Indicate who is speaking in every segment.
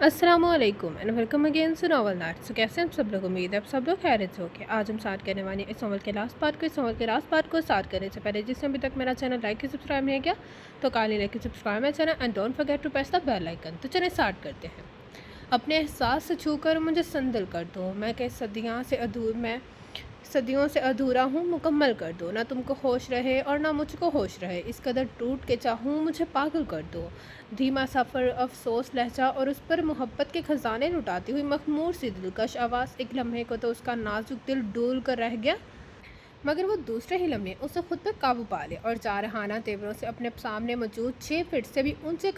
Speaker 1: अस्सलामुअलैकुम and welcome again to novel night. So कैसे हम सब लोग, उम्मीद है आप सब लोग खैरियत से होके। आज हम स्टार्ट करने वाले इस नॉवल के लास्ट पार्ट को। इस नॉवल के लास्ट पार्ट को स्टार्ट करने से पहले जिसने अभी तक मेरा चैनल लाइक सब्सक्राइब नहीं किया तो kindly like subscribe my channel and don't forget to press the bell icon. तो चलिए स्टार्ट करते हैं। अपने एहसास से छूकर मुझे संदल कर दो, मैं सदियों से अधूरा हूँ, मुकम्मल कर दो। ना तुमको होश रहे और ना मुझको होश रहे, इस कदर टूट के चाहूँ मुझे पागल कर दो। धीमा सफ़र, अफसोस लहजा और उस पर मोहब्बत के ख़जाने लुटाती हुई मखमूर सी दिलकश आवाज़। एक लम्हे को तो उसका नाजुक दिल डोल कर रह गया, मगर वो दूसरे ही लम्हे उसे खुद पर काबू पा ले और जारहाना तेवरों से अपने सामने मौजूद 6 फीट से भी ऊंचे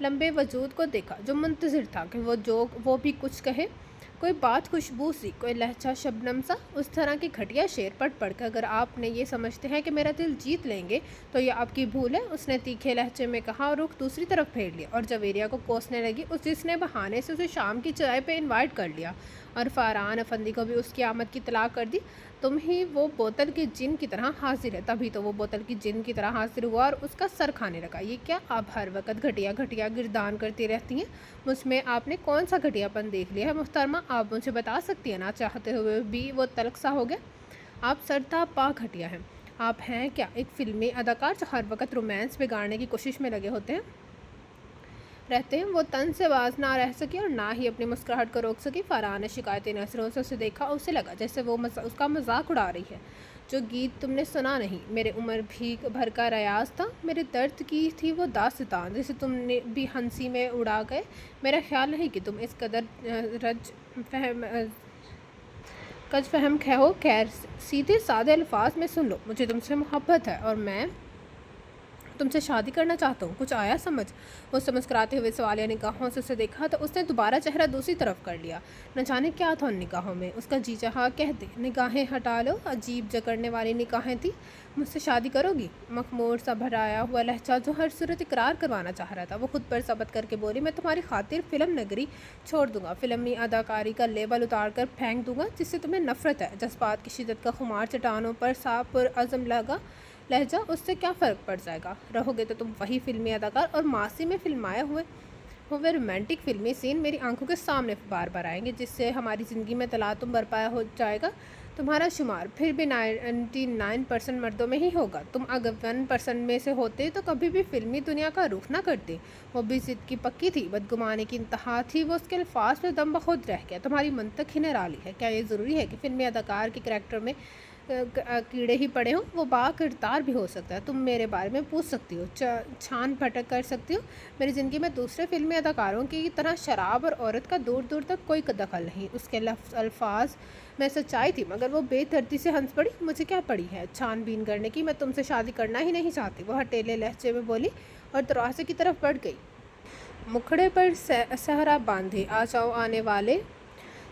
Speaker 1: लंबे वजूद को देखा, जो मुंतज़िर था कि वो भी कुछ कहे। कोई बात खुशबू सी, कोई लहजा शबनम सा। उस तरह की घटिया शेर पढ़ कर अगर आपने ये समझते हैं कि मेरा दिल जीत लेंगे तो ये आपकी भूल है, उसने तीखे लहजे में कहा और रुख दूसरी तरफ फेर लिया। और जवेरिया को कोसने लगी उस जिसने बहाने से उसे शाम की चाय पे इनवाइट कर लिया और फरहान अफंदी को भी उसकी आमद की इत्तला कर दी। तुम ही वो बोतल की जिन की तरह हाजिर है। तभी तो वो बोतल की जिन की तरह हाजिर हुआ और उसका सर खाने लगा। ये क्या, आप हर वक्त घटिया घटिया गिरदान करती रहती हैं। मुझमें आपने कौन सा घटियापन देख लिया है मुहतरमा? आप मुझे बता सकती हैं ना? चाहते हुए भी वो तल्ख सा हो गया। आप सरता पा घटिया हैं। आप हैं क्या, एक फिल्मी अदाकार जो हर वक्त रोमांस बिगाड़ने की कोशिश में लगे होते हैं रहते हैं। वो तन से बाज ना रह सकी और ना ही अपनी मुस्कुराहट को रोक सकी। फरहान ने शिकायती नजरों से उसे देखा और उसे लगा जैसे वो उसका मजाक उड़ा रही है। जो गीत तुमने सुना नहीं, मेरे उम्र भी भर का रियाज था, मेरे दर्द की थी वो दास्तान, जिसे तुमने भी हंसी में उड़ा गए। मेरा ख्याल नहीं कि तुम इस कदर रज फहम कज फहम खे हो। खैर, सीधे सादे अल्फाज में सुन लो, मुझे तुमसे मोहब्बत है और मैं तुमसे शादी करना चाहता हूँ। कुछ आया समझ? उससे मुस्कुराते हुए सवालिया निगाहों से उसे देखा तो उसने दोबारा चेहरा दूसरी तरफ कर लिया। न जाने क्या था उन निगाहों में, उसका जी चाहा कह दे, निगाहें हटा लो। अजीब जकड़ने वाली निगाहें थी। मुझसे शादी करोगी? मखमूर सा भराया हुआ लहजा जो हर सूरत इकरार करवाना चाह रहा था, वो खुद पर सबत करके बोली, मैं तुम्हारी खातिर फिल्म नगरी छोड़ दूंगा, फिल्मी अदाकारी का लेबल उतार कर फेंक दूंगा जिससे तुम्हें नफरत है। जज्बात की शिदत का खुमार चट्टानों पर साफ और अज़म लगा लहजा, उससे क्या फ़र्क पड़ जाएगा? रहोगे तो तुम वही फिल्मी अदाकार और मासी में फिल्माए हुए रोमांटिक फिल्मी सीन मेरी आंखों के सामने बार बार आएंगे, जिससे हमारी ज़िंदगी में तलातुम बरपाया हो जाएगा। तुम्हारा शुमार फिर भी 99% मर्दों में ही होगा। तुम अगर 1% में से होते तो कभी भी फिल्मी दुनिया का रुख ना करते। वो भी ज़िद की पक्की थी, बदगुमानी की इंतहा थी। वो उसके अल्फाज में दम बखुद रह गया। तुम्हारी मंतक ही निराली है। क्या ये ज़रूरी है कि फिल्मी अदाकार के करैक्टर में कीड़े ही पड़े हों? वो बाकिरदार भी हो सकता है। तुम मेरे बारे में पूछ सकती हो, छान भटक कर सकती हो। मेरी ज़िंदगी में दूसरे फिल्मी अदाकारों की तरह शराब और औरत का दूर दूर तक कोई दखल नहीं। उसके अल्फाज में सच्चाई थी, मगर वो बेदर्दी से हंस पड़ी। मुझे क्या पड़ी है छानबीन करने की? मैं तुमसे शादी करना ही नहीं चाहती, वो हटेले लहजे में बोली और दरवाजे की तरफ बढ़ गई। मुखड़े पर सहरा बांधे, आ जाओ आने वाले,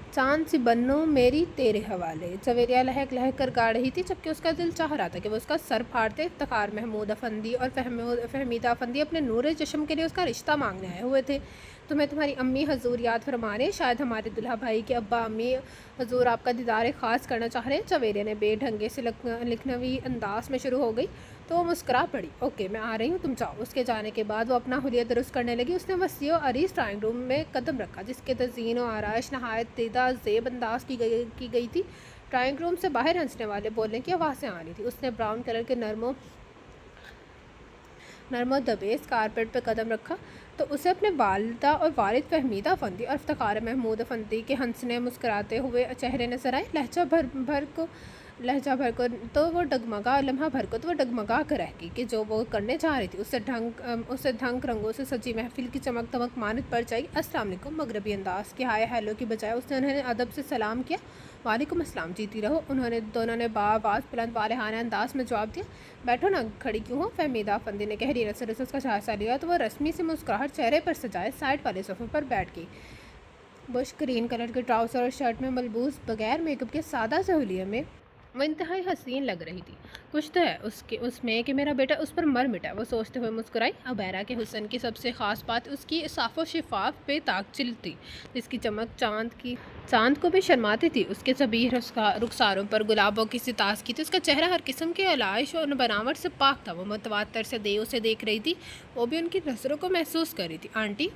Speaker 1: चांद सी बन्नो मेरी तेरे हवाले। जवेरिया लहक लहक कर गा रही थी, जबकि उसका दिल चाह रहा था कि वो उसका सर फाड़ते। इफ्तिखार महमूद अफंदी और फहमीदा अफंदी अपने नूरे चश्म के लिए उसका रिश्ता मांगने आए हुए थे। तुम्हें तुम्हारी अम्मी हजूर याद फरमा रहे हैं। शायद हमारे दुल्हा भाई के अब्बा अम्मी हजूर आपका दीदार ख़ास करना चाह रहे हैं। जवेरिया ने बेढंगे से लिखनवी अंदाज में शुरू हो गई तो वो मुस्करा पड़ी। ओके, मैं आ रही हूँ, तुम जाओ। उसके जाने के बाद वो अपना हुलिया दुरुस्त करने लगी। उसने वसी और अरीस ड्राइंग रूम में कदम रखा, जिसके तज़ीन और आराइश नहायत तेदा ज़ेब अंदाज की गई थी। ड्राइंग रूम से बाहर हंसने वाले बोलने की आवाज़ें आ रही थी। उसने ब्राउन कलर के नरमो दबेस कारपेट पर कदम रखा तो उसे अपने वालिदा और वालिद फहमीदा अफंदी और इफ्तिखार महमूद अफंदी के हंसने मुस्कुराते हुए चेहरे नजर आए। लहजा भर को तो वो डगमगा लम्हा भर को तो वो डगमगा कर रह गई कि जो वो करने जा रही थी उससे ढंग रंगों से सजी महफिल की चमक दमक मानद पड़ जाएगी। अस्सलाम वालेकुम मगरबी अंदाज के हाय हेलो की बजाय उसने उन्हें अदब से सलाम किया। वालेकुम अस्सलाम, जीती रहो। दोनों ने बाआवाज़ बुलंद वालेहाना अंदाज में जवाब दिया। बैठो ना, खड़ी क्यों हो? फहमीदा अफंदी ने गहरी नज़र से उसका जायजा लिया तो वह रस्मी से मुस्कुराहट चेहरे पर सजाए साइड वाले सोफे पर बैठ गई। बुश ग्रीन कलर के ट्राउज़र और शर्ट में मलबूस बगैर मेकअप के सादा सहूलिया में वो इंतहाई हसीन लग रही थी। कुछ तो है उसमें कि मेरा बेटा उस पर मर मिटा, वो सोचते हुए मुस्कुराई। अबैरा के हुस्न की सबसे ख़ास बात उसकी साफ़ो शिफाफ बेताकचिल थी, जिसकी चमक चांद को भी शर्माती थी। उसके सभी रुखसारों पर गुलाबों की सितास की थी। उसका चेहरा हर किस्म के आलाइश और बनावट से पाक था। वो मुतवातर से उसे देख रही थी, वो भी उनकी नज़रों को महसूस कर रही थी। आंटी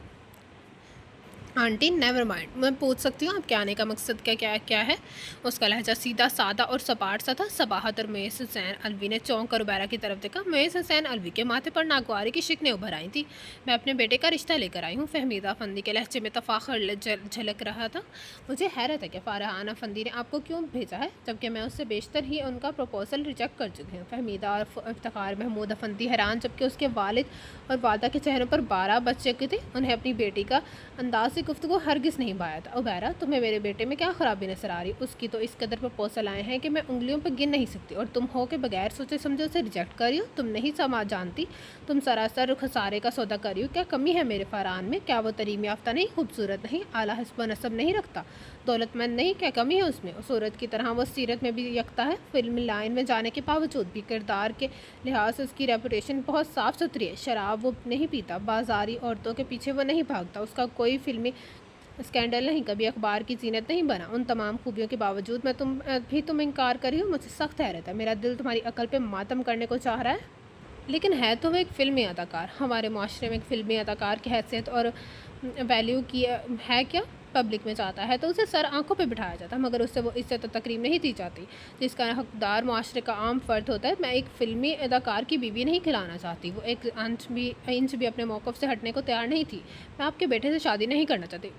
Speaker 1: आंटी नेवर माइंड, मैं पूछ सकती हूँ आपके आने का मकसद क्या क्या है। उसका लहजा सीधा सादा और सपाट सा था। सबाहत और मुयस हुसैन अलवी ने चौंक कर उबैरा की तरफ देखा। मुयस हुसैन अलवी के माथे पर नागवारी की शिकनें उभर आई थी। मैं अपने बेटे का रिश्ता लेकर आई हूँ, फहमीदा फंदी के लहजे में तफाखर झलक रहा था। मुझे हैरत है कि फारहाना फंदी ने आपको क्यों भेजा है, जबकि मैं उससे बेशतर ही उनका प्रपोजल रिजेक्ट कर चुकी हूँ। फहमीदा और इफ्तिखार महमूद अफंदी हैरान, जबकि उसके वालिद और वालदा के चेहरों पर 12 बज चुके थे। उन्हें अपनी बेटी का अंदाज से गुफ्तगू हरगिज़ नहीं पाया था। उबैरा, तुम्हें मेरे बेटे में क्या ख़राबी नजर आ रही? उसकी तो इस कदर प्रपोजल आए हैं कि मैं उंगलियों पर गिन नहीं सकती, और तुम हो के बगैर सोचे समझे उसे रिजेक्ट कर रही हो। तुम नहीं समाज जानती, तुम सरासर खसारे का सौदा कर रही हो। क्या कमी है मेरे फरहान में? क्या वो तरीम याफ्ता नहीं, खूबसूरत नहीं, आला हस्ब नसब नहीं रखता, दौलतमंद नहीं? क्या कमी है उसमें? सूरत की तरह वो सीरत में भी यकता है। फिल्म लाइन में जाने के बावजूद भी किरदार के लिहाज से उसकी रेपुटेशन बहुत साफ़ सुथरी है। शराब वो नहीं पीता, बाजारी औरतों के पीछे वो नहीं भागता, उसका कोई फिल्मी स्कैंडल नहीं, कभी अखबार की जीनत नहीं बना। उन तमाम खूबियों के बावजूद मैं तुम इनकार करी हो। मुझे सख्त हैरत है। मेरा दिल तुम्हारी अकल पे मातम करने को चाह रहा है, लेकिन है तो वो एक फ़िल्मी अदाकार। हमारे माशरे में एक फ़िल्मी अदाकार की हैसियत और वैल्यू की है क्या? पब्लिक में चाहता है तो उसे सर आंखों पे बिठाया जाता है, मगर उससे वो इज्जत और तकरीम नहीं दी जाती जिसका हकदार माशरे का आम फ़र्द होता है। मैं एक फ़िल्मी अदाकार की बीवी नहीं खिलाना चाहती। वो एक इंच भी अपने मौक़िफ़ से हटने को तैयार नहीं थी। मैं आपके बेटे से शादी नहीं करना चाहती,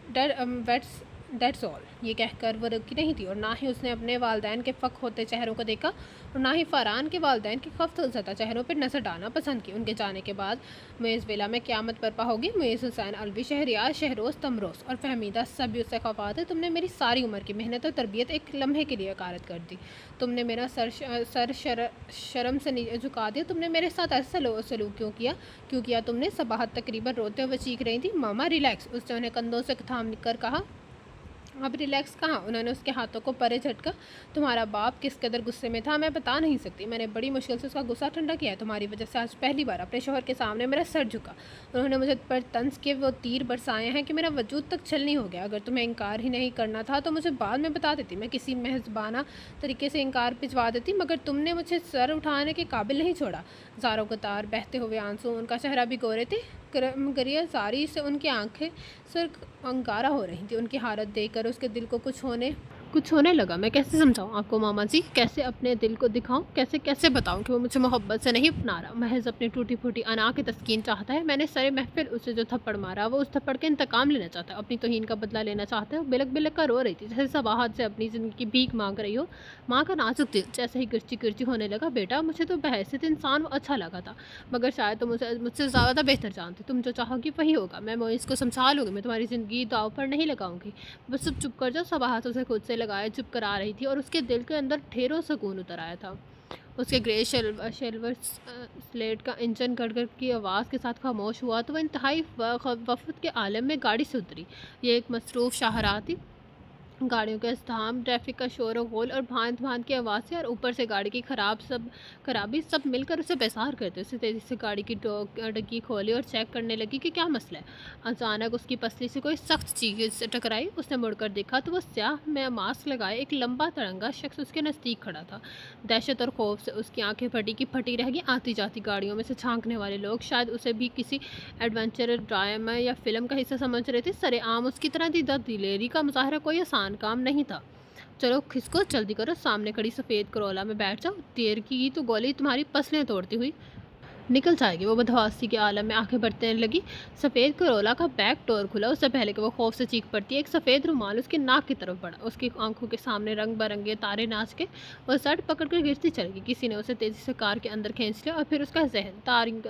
Speaker 1: डेट्स ऑल। ये कहकर वो रुकी नहीं थी, और ना ही उसने अपने वालदैन के फ़ख होते चेहरों को देखा, और ना ही फ़रहान के वालदैन के खफ्तज़दा चेहरों पर नज़र डालना पसंद की। उनके जाने के बाद मुइज़ विला में क़यामत बर्पा होगी। मुइज़ हुसैन अलवी, शहरियार, शहरोज़, तमरोज़ और फहमीदा सब उससे खफात है। तुमने मेरी सारी उम्र की मेहनत और तरबियत एक लम्हे के लिए अकारत कर दी। तुमने मेरा सर शर्म से झुका दिया। तुमने मेरे साथ ऐसा सलूक क्यों किया तुमने? सबाहत तकरीबन रोते हुए चीख रही थी। मामा रिलैक्स, उसने उन्हें कंधों से थाम कर कहा। अब रिलैक्स कहाँ? उन्होंने उसके हाथों को परे झटका। तुम्हारा बाप किस कदर गुस्से में था मैं बता नहीं सकती। मैंने बड़ी मुश्किल से उसका गुस्सा ठंडा किया है। तुम्हारी वजह से आज पहली बार अपने शोहर के सामने मेरा सर झुका। उन्होंने मुझे पर तंज के वो तीर बरसाए हैं कि मेरा वजूद तक छल नहीं हो गया। अगर तुम्हें इनकार ही नहीं करना था तो मुझे बाद में बता देती, मैं किसी मेहजबाना तरीके से इनकार भिजवा देती, मगर तुमने मुझे सर उठाने के काबिल नहीं छोड़ा। ज़ारों को तार, बहते हुए आंसू, उनका चेहरा भी गोरे थे। गरिया जारी से उनकी आंखें सर अंगारा हो रही थी। उनकी हालत देखकर उसके दिल को कुछ होने लगा। मैं कैसे समझाऊं आपको मामा जी, कैसे अपने दिल को दिखाऊं, कैसे बताऊं कि वो मुझे मोहब्बत से नहीं अपना रहा, महज अपनी टूटी फूटी अना की तस्कीन चाहता है। मैंने सरे महफिल उसे जो थप्पड़ मारा वो उस थप्पड़ के इंतकाम लेना चाहता है, अपनी तौहीन का बदला लेना चाहता है। बिलक बिलक कर रो रही थी, जैसे सबाहत से अपनी ज़िंदगी की भीख मांग रही हो। माँ का नाजुक दिल जैसे ही किरची किरची होने लगा। बेटा, मुझे तो बहैसियत इंसान वो अच्छा लगा था, मगर शायद तुम मुझसे ज़्यादा बेहतर जानती। तुम जो चाहोगी वही होगा। मैं मोइस को समझा लूँगी, मैं तुम्हारी ज़िंदगी दाव पर नहीं लगाऊंगी। बस सब चुप कर जाओ। सबाहत उसे खुद से लगाए चुप करा रही थी, और उसके दिल के अंदर ढेरों सुकून उतर आया था। उसके ग्रे शेल्वर स्लेट का इंजन गड़गड़ की आवाज़ के साथ खामोश हुआ तो वह इंतहाई वफ़द के आलम में गाड़ी से उतरी। ये एक मसरूफ़ शाहराह थी। गाड़ियों का इज़्दिहाम, ट्रैफिक का शोर और गोल, और भांत-भांत की आवाज़ें, और ऊपर से गाड़ी की खराबी सब मिलकर उसे बेजार कर दी। उसे तेज़ी से गाड़ी की डिग्गी खोली और चेक करने लगी कि क्या मसला है। अचानक उसकी पसली से कोई सख्त चीज़ से टकराई। उसने मुड़कर देखा तो वो स्याह में मास्क लगाए एक लंबा तिरंगा शख्स उसके नज़दीक खड़ा था। दहशत और खौफ से उसकी आंखें फटी की फटी रह गईं। आती जाती गाड़ियों में से झांकने वाले लोग शायद उसे भी किसी एडवेंचर ड्रामा या फिल्म का हिस्सा समझ रहे थे। सरेआम उसकी तरह दिलेरी का मुजाहरा कोई आसान काम नहीं था। चलो खिसको, जल्दी करो, सामने खड़ी सफ़ेद करोला में बैठ जाओ। देर की तो गोली तुम्हारी पसलियाँ तोड़ती हुई निकल जाएगी। वो बदहवासी के आलम में आंखें भरने लगी। सफ़ेद करोला का बैक डोर खुला। उससे पहले कि वो खौफ से चीख पड़ती, एक सफ़ेद रुमाल उसकी नाक की तरफ बढ़ा। उसकी आंखों के सामने रंग बिरंगे तारे नाच के वो सट पकड़ कर गिरती चली गई। किसी ने उसे तेज़ी से कार के अंदर खींच लिया, और फिर उसका जहन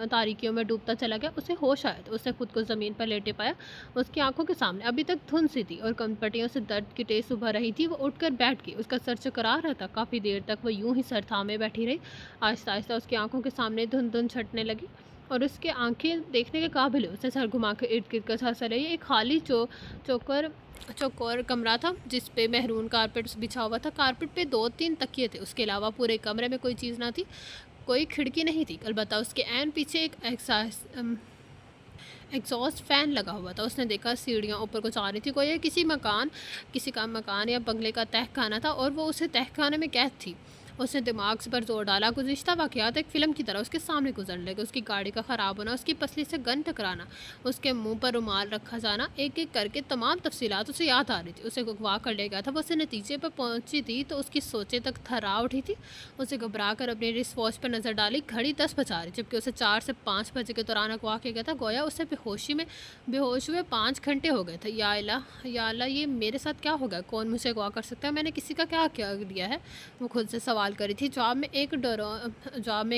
Speaker 1: तारीकियों में डूबता चला गया। उसे होश आया तो उसने खुद को ज़मीन पर लेटे पाया। उसकी आंखों के सामने अभी तक धुंध सी थी, और कनपटियों से दर्द की टेस उभर रही थी। वो उठकर बैठ गई। उसका सर चकरा रहा था। काफ़ी देर तक वो यूं ही सर थामे बैठी रही। आहिस्ता आहिस्ता उसकी आंखों के सामने धुंध छटने लगी, और उसके आंखें देखने के काबिल है। उसने सर घुमा के इर्द गिर्द का झांसा लिया। एक खाली चौकोर कमरा था जिस पे मेहरून कारपेट बिछा हुआ था। कारपेट पे 2-3 तकिए थे। उसके अलावा पूरे कमरे में कोई चीज़ ना थी। कोई खिड़की नहीं थी, अलबत्ता उसके ऐन पीछे एक एग्जॉस्ट फ़ैन लगा हुआ था। उसने देखा सीढ़ियाँ ऊपर को जा रही थी। कोई किसी का मकान या बंगले का तहखाना था, और वो उसे तहखाने में कैद थी। उसने दिमाग पर जोर डाला। गुज़िश्ता वाक़यात एक फ़िल्म की तरह उसके सामने गुजरने लगे। उसकी गाड़ी का ख़राब होना, उसकी पसली से गन टकराना, उसके मुंह पर रुमाल रखा जाना, एक एक करके तमाम तफसीलात उसे याद आ रही थी। उसे अगवा कर ले गया था। वो उसे नतीजे पर पहुंची थी तो उसकी सोचें तक थर्रा उठी थी। उसे घबरा कर अपनी रिस्ट वॉच पर नज़र डाली। घड़ी 10 बजा रही, जबकि उसे 4 से 5 बजे के दौरान अगवा किया गया था। गोया उसे बेहोश हुए 5 घंटे हो गए थे। या अल्लाह, ये मेरे साथ क्या होगा? कौन मुझे अगवा कर सकता है? मैंने किसी का क्या क्या दिया है? वो खुद से सवाल करी थी। जवाब में एक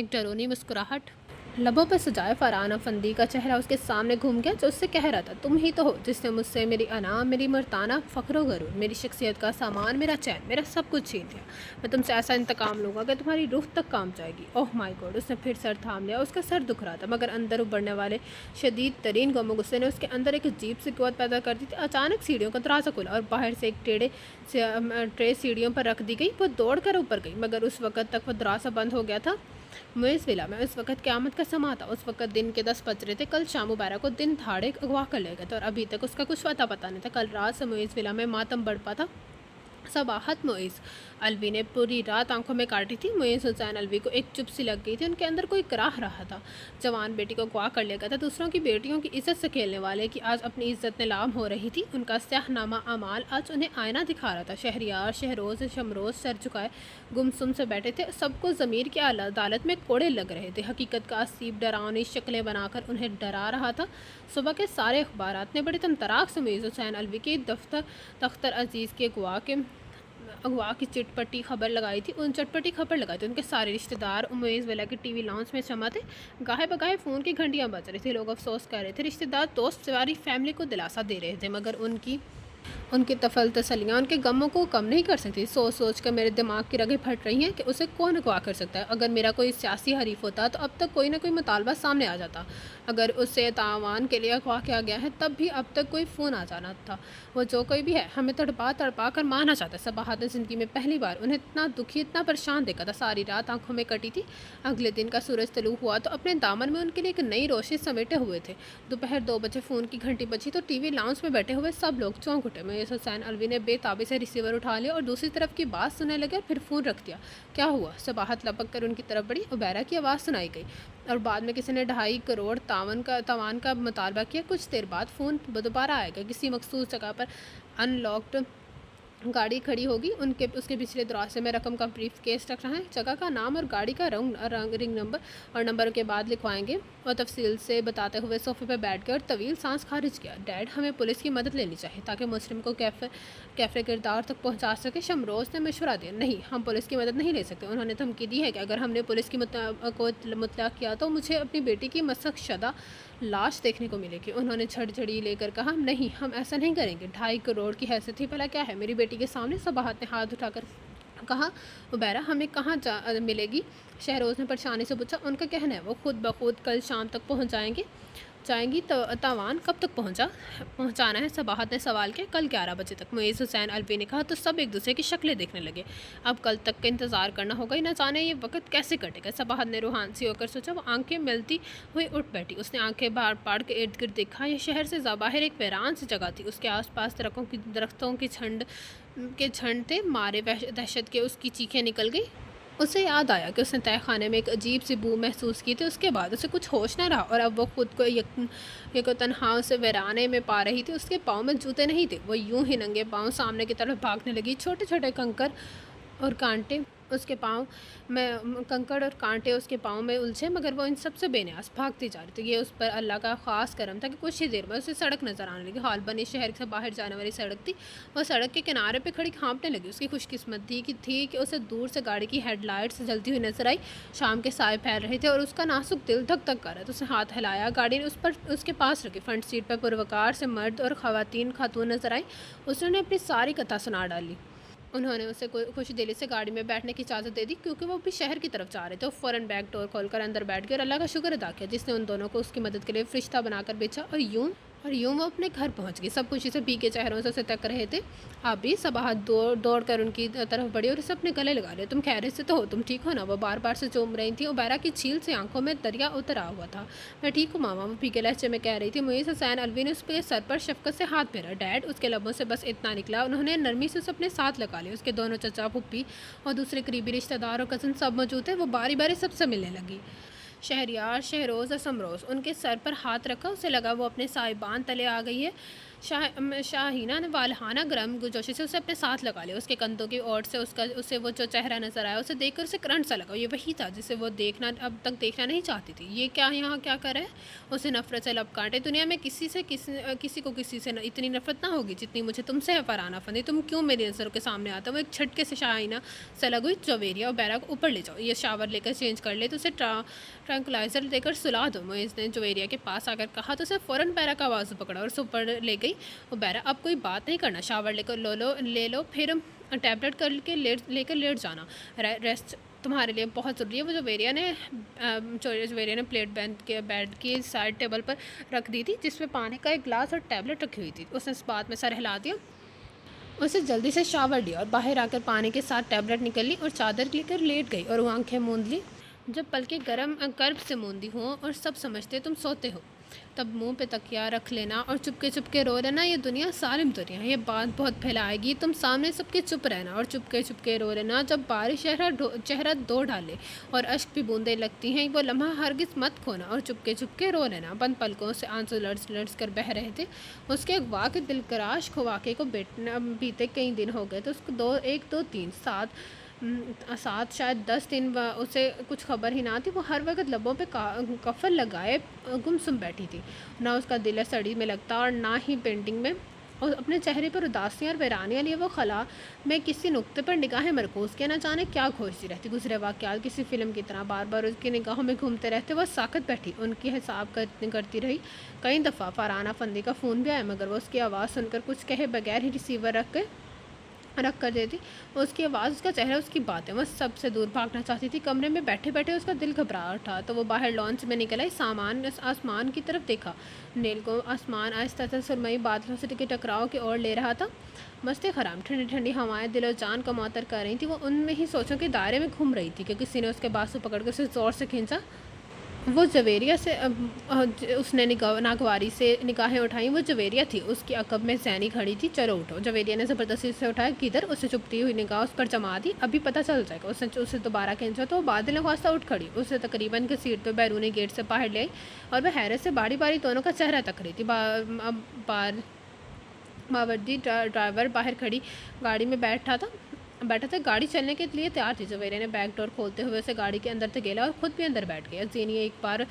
Speaker 1: डरोनी मुस्कुराहट, लबों पर सजाए फरहान अफंदी का चेहरा उसके सामने घूम गया, जो उससे कह रहा था, तुम ही तो हो जिसने मुझसे मेरी अना, मेरी मर्ताना, फ़ख्र गरूर, मेरी शख्सियत का सामान, मेरा चैन, मेरा सब कुछ छीन लिया। मैं तुमसे ऐसा इंतकाम लूँगा कि तुम्हारी रूह तक काम जाएगी। Oh my God! उसने फिर सर थाम लिया। उसका सर दुख रहा था, मगर अंदर उभरने वाले शदीद तरीन गम गुस्से ने उसके अंदर एक अजीब सी क़ुव्वत पैदा कर दी थी। अचानक सीढ़ियों का दरवाज़ा खुला और बाहर से एक ट्रे सीढ़ियों पर रख दी गई। वो दौड़ कर ऊपर गई, मगर उस वक़्त तक वो दरवाज़ा बंद हो गया था। मुइज़ विला में उस वक़्त क़यामत का समा था। उस वक़्त दिन के 10 बज रहे थे। कल शाम मुबारक को दिन दहाड़े अगवा कर ले गए थे और अभी तक उसका कुछ पता नहीं था। कल रात से मुइज़ विला में मातम बढ़पा था। सबाहत मुइज़ अलवी ने पूरी रात आंखों में काटी थी। मुइज़ हुसैन अलवी को एक चुप सी लग गई थी। उनके अंदर कोई कराह रहा था। जवान बेटी को अगवा कर ले गया था। दूसरों की बेटियों की इज्जत से खेलने वाले की आज अपनी इज्जत नीलाम हो रही थी। उनका स्याहनामा अमाल आज उन्हें आईना दिखा रहा था। शहरियार, शहरोज़, शमरोज़ सर झुकाए गुमसुम से बैठे थे। सबको ज़मीर की अदालत में कोड़े लग रहे थे। हकीकत का असीब डरावनी शक्लें बनाकर उन्हें डरा रहा था। सुबह के सारे अखबारात ने बड़ी तमतराक से मुइज़ हुसैन अलवी के तख्तर अजीज़ के अगवा की चटपटी खबर लगाई थी। उनके सारे रिश्तेदार मुइज़ विला के टीवी लॉन्च में जमा थे। गाहे बगाहे फ़ोन की घंटियां बज रही थी। लोग अफसोस कर रहे थे। रिश्तेदार दोस्त सारी फैमिली को दिलासा दे रहे थे, मगर उनकी तसल्लियाँ उनके गमों को कम नहीं कर सकती। सोच सोच कर मेरे दिमाग की रगें फट रही हैं कि उसे कौन अगवा कर सकता है। अगर मेरा कोई सियासी हरीफ होता तो अब तक कोई ना कोई मुतालबा सामने आ जाता। अगर उसे तावान के लिए अगवा किया गया है, तब भी अब तक कोई फ़ोन आ जाना था। वो जो कोई भी है, हमें तड़पा तड़पा कर मारना चाहता है। सबाहत ने ज़िंदगी में पहली बार उन्हें इतना दुखी, इतना परेशान देखा था। सारी रात आंखों में कटी थी। अगले दिन का सूरज तलू हुआ तो अपने दामन में उनके लिए एक नई रोशनी समेटे हुए थे। दोपहर 2 बजे फ़ोन की घंटी बजी तो टीवी लाउंज में बैठे हुए सब लोग चौंक उठे। मुइज़ हुसैन अलवी ने बेताबी से रिसीवर उठा लिया और दूसरी तरफ की बात सुनने लगे और फिर फ़ोन रख दिया। क्या हुआ? सबाहत लपक कर उनकी तरफ बढ़ी। उबैरा की आवाज़ सुनाई गई और बाद में किसी ने 2.5 करोड़ तावान का मुतालबा किया। कुछ देर बाद फ़ोन दोबारा आएगा। किसी मखसूस जगह पर अनलॉक्ड गाड़ी खड़ी होगी। उसके पिछले दरवाजे में रकम का ब्रीफ केस रख रहा है। जगह का नाम और गाड़ी का रिंग नंबर और नंबर के बाद लिखवाएंगे। और तफसील से बताते हुए सोफे पर बैठकर तवील सांस खारिज किया। डैड, हमें पुलिस की मदद लेनी चाहिए ताकि मुस्लिम को कैफे किरदार तक पहुंचा सके। शमरोज़ ने मशवरा दिया। नहीं, हम पुलिस की मदद नहीं ले सकते। उन्होंने धमकी दी है कि अगर हमने पुलिस की को मुतला किया तो मुझे अपनी बेटी की मशक शुदा लाश देखने को मिलेगी। उन्होंने झड़झड़ी लेकर कहा, नहीं, हम ऐसा नहीं करेंगे। 2.5 करोड़ की हैसियत ही भला क्या है मेरी बेटी के सामने? सबाहत ने हाथ उठाकर कहा, उबैरा, हमें कहाँ मिलेगी? शहरोज़ ने परेशानी से पूछा। उनका कहना है वो खुद ब खुद कल शाम तक जाएंगी। तो तावान कब तक पहुंचाना है? सबाहत ने सवाल किया। कल 11 बजे तक, मुइज़ हुसैन अलवी ने कहा। तो सब एक दूसरे की शक्लें देखने लगे। अब कल तक का इंतज़ार करना होगा। न जाने ये वक्त कैसे कटेगा। सबाहत ने रूहान सी होकर सोचा। वो आंखें मिलती हुई उठ बैठी। उसने आंखें बाहर पाड़ के इर्द गिर्द देखा। यह शहर से बाहर एक वीरान सी जगह थी। उसके आसपास दरख्तों के झंड थे। मारे दहशत के उसकी चीखें निकल गई। उसे याद आया कि उसने तय खाने में एक अजीब सी बू महसूस की थी। उसके बाद उसे कुछ होश न रहा और अब वो खुद को तन्हा उसे वीराने में पा रही थी। उसके पाँव में जूते नहीं थे। वो यूं ही नंगे पाँव सामने की तरफ भागने लगी। छोटे छोटे कंकड़ और कांटे उसके पाँव में उलझे, मगर वो इन सबसे बेनियाज भागती जा रही थी। ये उस पर अल्लाह का ख़ास करम था कि कुछ ही देर में उसे सड़क नज़र आने लगी। हॉल बनी शहर से बाहर जाने वाली सड़क थी। वो सड़क के किनारे पे खड़ी कांपने लगी। उसकी खुशकिस्मती थी कि उसे दूर से गाड़ी की हेडलाइट्स जलती हुई नजर आई। शाम के साए फैल रहे थे और उसका नाजुक दिल धक धक कर रहा था। उसने हाथ हिलाया। गाड़ी ने उसके पास रखी। फ्रंट सीट पर पुरवकार से मर्द और खातून नजर आई। उसने अपनी सारी कथा सुना डाली। उन्होंने उसे कुछ दिली से गाड़ी में बैठने की इजाज़त दे दी, क्योंकि वो भी शहर की तरफ जा रहे थे। वो फ़ौरन बैक डोर खोलकर अंदर बैठ गए और अल्लाह का शुक्र अदा किया जिसने उन दोनों को उसकी मदद के लिए फ़रिश्ता बनाकर भेजा और यूं और यूँ वो अपने घर पहुंच गई। सब खुशी से भीगे चेहरों से उसे तक रहे थे। आप भी सब हाथ दौड़ दौड़ कर उनकी तरफ बढ़ी और उसे अपने गले लगा रहे। तुम खैरियत से तो हो, तुम ठीक हो ना? वो बार बार से चूम रही थी। उबैरा की झील से आंखों में दरिया उतरा हुआ था। मैं ठीक हूँ मामा, वो भीगे लहजे में कह रही थी। मुईस हुसैन अलवी ने उसके सर पर शफकत से हाथ फेरा। डैड, उसके लबों से बस इतना निकला। उन्होंने नरमी से उसे अपने साथ लगा लिया। उसके दोनों चचा, फुप्पी और दूसरे करीबी रिश्तेदार और कज़न सब मौजूद थे। वो बारी बारी सबसे मिलने लगी। शहरयार, शहरोज़ और समरोज़ उनके सर पर हाथ रखा। उसे लगा वो अपने साहिबान तले आ गई है। शाहीना ने वालहाना गरम जोशी से उसे अपने साथ लगा लिया। उसके कंधों की ओर से उसे वो जो चेहरा नजर आया, उसे देखकर उसे करंट सा लगा। ये वही था जिसे वो अब तक देखना नहीं चाहती थी। ये क्या यहाँ क्या कर रहा है? उसे नफरत से लब काटे। दुनिया में किसी को किसी से इतनी नफरत ना होगी जितनी मुझे तुमसे है फरहाना फंदी। तुम क्यों मेरी नज़रों के सामने आता? वो एक झटके से शाहीना से लग हुई। जवेरिया और बैरा को ऊपर ले जाओ, ये शावर लेकर चेंज कर ले, तो उसे ट्रैंकुलाइजर देकर सुला दो। मोइज़ ने जवेरिया के पास आकर कहा तो उसे फ़ौरन बैरा का आवाज़ पकड़ा और उसे ऊपर ले गई। वो बैरा, अब कोई बात नहीं करना, शावर लेकर ले लो, फिर टैबलेट करके लेट जाना। रेस्ट तुम्हारे लिए बहुत ज़रूरी है। वो जवेरिया ने प्लेट बेड की साइड टेबल पर रख दी थी, जिसमें पानी का एक गिलास और टैबलेट रखी हुई थी। उसने इस बात में सर हिला दिया। उसे जल्दी से शावर लिया और बाहर आकर पानी के साथ टैबलेट निकल ली और चादर लेकर लेट गई और वो आंखें मूंद ली। जब पलकें गर्म कर्ब से मूंदी हों और सब समझते तुम सोते हो, तब मुंह पे तकिया रख लेना और चुपके चुपके रो लेना। ये दुनिया सालिम दुनिया है, ये बात बहुत फैलाएगी। तुम सामने सबके चुप रहना और चुपके चुपके रो लेना। जब बारिश चेहरा दो डाले और अश्क भी बूंदें लगती हैं, वो लम्हा हरगिज़ मत खोना और चुपके चुपके रो लेना। बंद पलकों से आंसू लड़स कर बह रहे थे। उसके अगवा के दिलकराश वाक़े को बीते कई दिन हो गए। तो उसको 1 2 3 7 शायद 10 दिन उसे कुछ खबर ही ना थी। वो हर वक्त लबों पे कफल लगाए गुमसुम बैठी थी। ना उसका दिल सड़ी में लगता और ना ही पेंटिंग में। और अपने चेहरे पर उदासियाँ और वीरानियाँ लिए वो खला में किसी नुक्ते पर निगाहें मरकूज़ किया, न जाने क्या खोजती रहती। गुजरे वाक़यात किसी फ़िल्म की तरह बार बार उसकी निगाहों में घूमते रहते। वह साकत बैठी उनकी हिसाब करती रही। कई दफ़ा फरहाना फंदी का फ़ोन भी आया, मगर वो उसकी आवाज़ सुनकर कुछ कहे बगैर ही रिसीवर रख कर देती। उसकी आवाज़, उसका चेहरा, उसकी बातें, वह सबसे दूर भागना चाहती थी। कमरे में बैठे बैठे उसका दिल घबरा उठा तो वो बाहर लॉन्च में निकल आई। आसमान की तरफ देखा। नील को आसमान आहिस्ता आहिस्ता सुरमई बादलों से टकराव की ओर ले रहा था। मस्ती खराम ठंडी ठंडी हवाएं दिलो जान को मुअत्तर कर रही थी। वो उनमें ही सोचों के दायरे में घूम रही थी कि किसी ने उसके बाजू पकड़कर उसे ज़ोर से खींचा। वो जवेरिया से उसने नागवारी से निगाहें उठाई। वो जवेरिया थी। उसकी अकब में सैनी खड़ी थी। चलो उठो। जवेरिया ने ज़बरदस्ती से उठाया। किधर? उसे चुपती हुई निगाह उस पर जमा दी। अभी पता चल जाएगा। उसने उसे दोबारा खींचा तो बादल नवास्ता उठ खड़ी। उसे तकरीबन घसीटते तो बैरूनी गेट से बाहर ले आई और वह हैरत से बारी बारी दोनों का चेहरा तक रही थी। बावर्दी ड्राइवर बाहर खड़ी गाड़ी में बैठा था। गाड़ी चलने के लिए तैयार थी। जवेरिया ने बैक डोर खोलते हुए उसे गाड़ी के अंदर धकेला और खुद भी अंदर बैठ गया। जीनी एक बार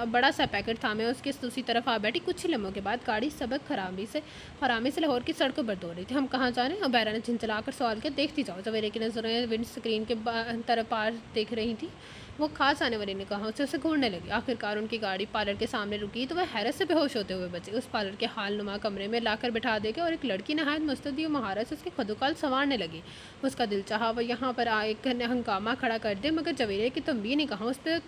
Speaker 1: बड़ा सा पैकेट थामे उसकी दूसरी तरफ आ बैठी। कुछ ही लम्हों के बाद गाड़ी सबक खरामी से लाहौर की सड़कों पर दौड़ रही थी। हम कहाँ जा रहे हैं? उबैरा ने झिंझला कर सवाल किया। देखती जाओ। जवेरिया की नज़रें विंड स्क्रीन के तरफ पार देख रही थी। वो खास आने वाली निगाहों से उसे घूरने लगी। आखिरकार उनकी गाड़ी पार्लर के सामने रुकी तो वह हैरत से बेहोश होते हुए बची। उस पार्लर के हाल नुमा कमरे में लाकर बिठा देके और एक लड़की नहायत मुस्तैदी और महारत से उसके खुदुकाल संवारने लगी। उसका दिल चाहा वह यहाँ पर एक हंगामा खड़ा कर दे, मगर जवेरिया की तंबीह निगाहों उस पर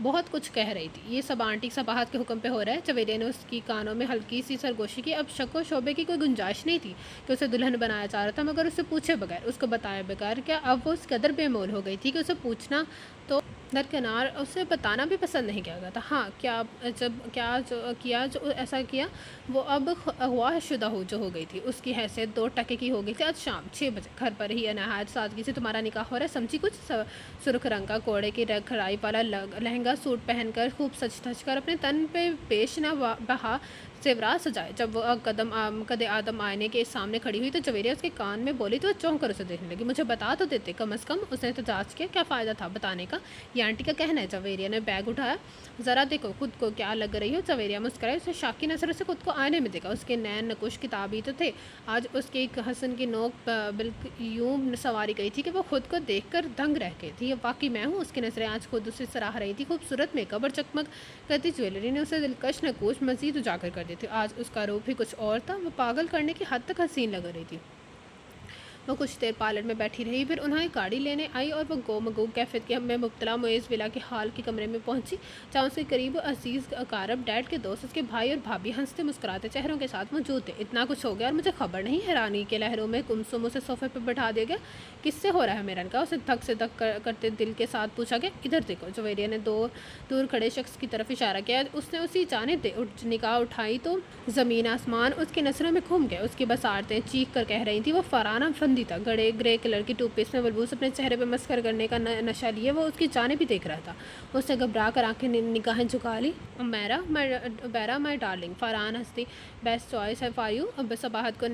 Speaker 1: बहुत कुछ कह रही थी। ये सब आंटी सबाहत के हुक्म पे हो रहा है। जवेरिया ने उसकी कानों में हल्की सी सरगोशी की। अब शक व शोबे की कोई गुंजाइश नहीं थी कि उसे दुल्हन बनाया जा रहा था, मगर उसे पूछे बगैर, उसको बताए बगैर। क्या अब वो उस कदर बेमोल हो गई थी कि उसे पूछना तो दरकिनार उसे बताना भी पसंद नहीं किया गया था। हाँ, ऐसा किया वो अब अगवा-शुदा हो गई थी। उसकी हैसियत 2 टके की हो गई थी। आज शाम 6 बजे घर पर ही नहायत सादगी से तुम्हारा निकाह हो रहा है। समझी कुछ? सुर्ख रंग का कोड़े की कढ़ाई वाला लहंगा सूट पहनकर खूब सज धज कर अपने तन पे पेश न बहा जेवरात सजाए। जब वो कदे आदम आईने के सामने खड़ी हुई तो जवेरिया उसके कान में बोली तो वह चौंक कर उसे देखने लगी। मुझे बता तो देते कम अज़ कम। उसने तो जांच किया। क्या फ़ायदा था बताने का? ये आंटी का कहना है। जवेरिया ने बैग उठाया। ज़रा देखो खुद को क्या लग रही हो। जवेरिया मुस्कराई। उसने शाकी नज़र से खुद को आईने में देखा। उसके नैन नकुश किताबी तो थे। आज उसके एक हसन की नोक बिल्कुल यूँ सवारी गई थी कि वो खुद को देख कर दंग रह गई थी। ये वाकई मैं हूँ? उसकी नज़रें आज खुद उसे सराह रही थी। खूबसूरत मेकअप और चकमक करती ज्वेलरी ने उसे दिलकश नकूश मज़ीद उजागर कर दी थी। आज उसका रूप ही कुछ और था। वो पागल करने की हद तक हसीन लग रही थी। وہ کچھ دیر پارلر میں بیٹھی رہی، پھر انہیں گاڑی لینے آئی اور وہ گو مگو کیفیت میں مبتلا معیز ولا کے حال کے کمرے میں پہنچی، جہاں اس کے قریب عزیز اقارب، ڈیڈ کے دوست، اس کے بھائی اور بھابھی ہنستے مسکراتے چہروں کے ساتھ موجود تھے۔ اتنا کچھ ہو گیا اور مجھے خبر نہیں۔ حیرانی کے لہروں میں گمسم اسے صوفے پہ بٹھا دیا گیا۔ کس سے ہو رہا ہے میرا نکاح؟ اسے دھک سے دھک کرتے دل کے ساتھ پوچھا گیا۔ ادھر دیکھو، جویریہ نے دور کھڑے شخص کی طرف اشارہ کیا۔ اس نے اسی جانب نگاہ اٹھائی تو زمین آسمان اس کی نظروں میں گھوم گئے۔ اس کی بصارتیں چیخ کر کہہ رہی تھیں۔ وہ فرحان افندی تھا، گرے کلر کی ٹوپ پیس میں ملبوس، اپنے چہرے پہ مسخر کرنے کا نشہ لیے وہ اس کی جانب ہی دیکھ رہا تھا۔ اس نے گھبرا کر آنکھیں نگاہیں جھکا لی۔ امیرا مائی ڈارلنگ، فرحان ہنستی، بیسٹ چوائس ہے فار یو۔ صباحت کو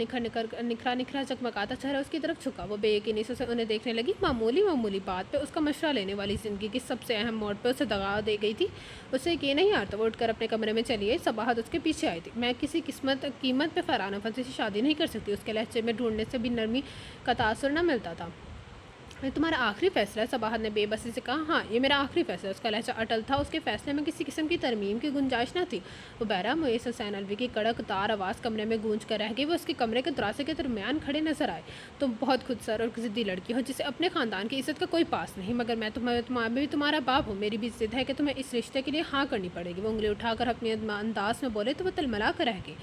Speaker 1: نکھرا چکمکاتا چہرہ اس کی طرف جھکا۔ وہ بے یقینی سے انہیں دیکھنے لگی۔ معمولی بات پہ اس کا مشورہ لینے والی زندگی کی سب سے اہم موڑ پہ اسے دگا دے گئی تھی۔ اسے یہ نہیں آتا، وہ اٹھ کر اپنے کمرے میں چلی گئی۔ صباحت اس کے پیچھے آئی تھی۔ میں کسی قیمت پہ فرحان افندی سے شادی نہیں کر سکتی۔ اس کے لہجے میں ڈھونڈنے سے بھی نرمی کا تاثر نہ ملتا تھا۔ یہ تمہارا آخری فیصلہ ہے؟ صباحت نے بے بسی سے کہا۔ ہاں، یہ میرا آخری فیصلہ ہے۔ اس کا لہجہ اٹل تھا، اس کے فیصلے میں کسی قسم کی ترمیم کی گنجائش نہ تھی۔ عبیرہ معیز حسین الوی کی کڑک دار آواز کمرے میں گونج کر رہ گئی۔ وہ اس کے کمرے کے دروازے کے درمیان کھڑے نظر آئے۔ تم بہت خود سر اور ضدی لڑکی ہو جسے اپنے خاندان کی عزت کا کوئی پاس نہیں، مگر میں بھی تمہارا باپ ہوں۔ میری بھی ضد ہے کہ تمہیں اس رشتے کے لیے ہاں کرنی پڑے گی۔ وہ انگلی اٹھا کر اپنے انداز میں بولے تو وہ تلملا کر رہ گئی۔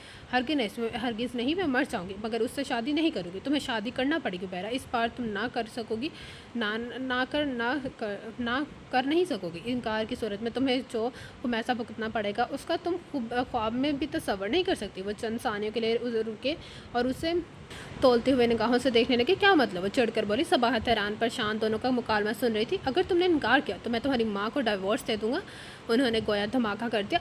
Speaker 1: ہرگز نہیں، میں مر جاؤں گی مگر اس سے شادی نہیں کروں گی۔ تمہیں شادی کرنا پڑے گی عبیرہ، اس بار تم نہ کر سکو گی، نہ کر نہیں سکو گی۔ انکار کی صورت میں تمہیں جو خمیسہ بھگتنا پڑے گا اس کا تم خواب میں بھی تصور نہیں کر سکتی۔ وہ چند ثانیوں کے لیے رکے اور اسے تولتے ہوئے نگاہوں سے دیکھنے لگے۔ کیا مطلب؟ وہ چڑھ کر بولی۔ صباحت حیران پریشان دونوں کا مکالمہ سن رہی تھی۔ اگر تم نے انکار کیا تو میں تمہاری ماں کو ڈائیورس دے دوں گا۔ انہوں نے گویا دھماکہ کر دیا۔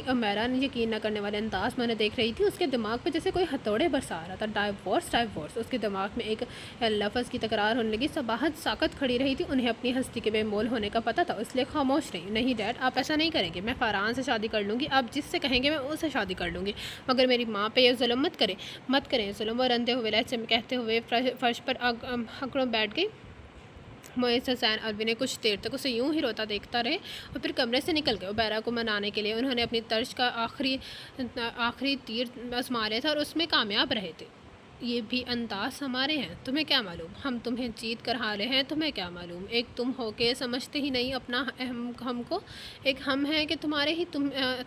Speaker 1: امیرا نے یقین نہ کرنے والے انداز میں انہیں دیکھ رہی تھی۔ اس کے دماغ پہ جیسے کوئی ہتھوڑے برسا رہا تھا۔ ڈائیورس۔ اس کے دماغ میں ایک لفظ کی تکرار ہونے لگی۔ صباحت ساکت کھڑی رہی تھی، انہیں اپنی ہستی کے بے مول ہونے کا پتہ تھا، اس لیے خاموش رہی۔ نہیں ڈیڈ، آپ ایسا نہیں کریں گے۔ میں فرحان سے شادی کر لوں گی، آپ جس سے کہیں گے میں اس سے شادی کر لوں گی، مگر میری ماں پہ یہ ظلم مت کریں ظلم۔ وہ رندے ہوئے لہجے میں کہتے ہوئے فرش پر اکڑوں بیٹھ گئی۔ معیز حسین الوی نے کچھ دیر تک اسے یوں ہی روتا دیکھتا رہے اور پھر کمرے سے نکل گئے۔ عبیرہ کو منانے کے لیے انہوں نے اپنی طرز کا آخری تیر آزما لیا تھا اور اس میں کامیاب رہے تھے۔ یہ بھی انداز ہمارے ہیں، تمہیں کیا معلوم؟ ہم تمہیں جیت کر ہارے ہیں، تمہیں کیا معلوم؟ ایک تم ہو کے سمجھتے ہی نہیں اپنا ہم کو، ایک ہم ہیں کہ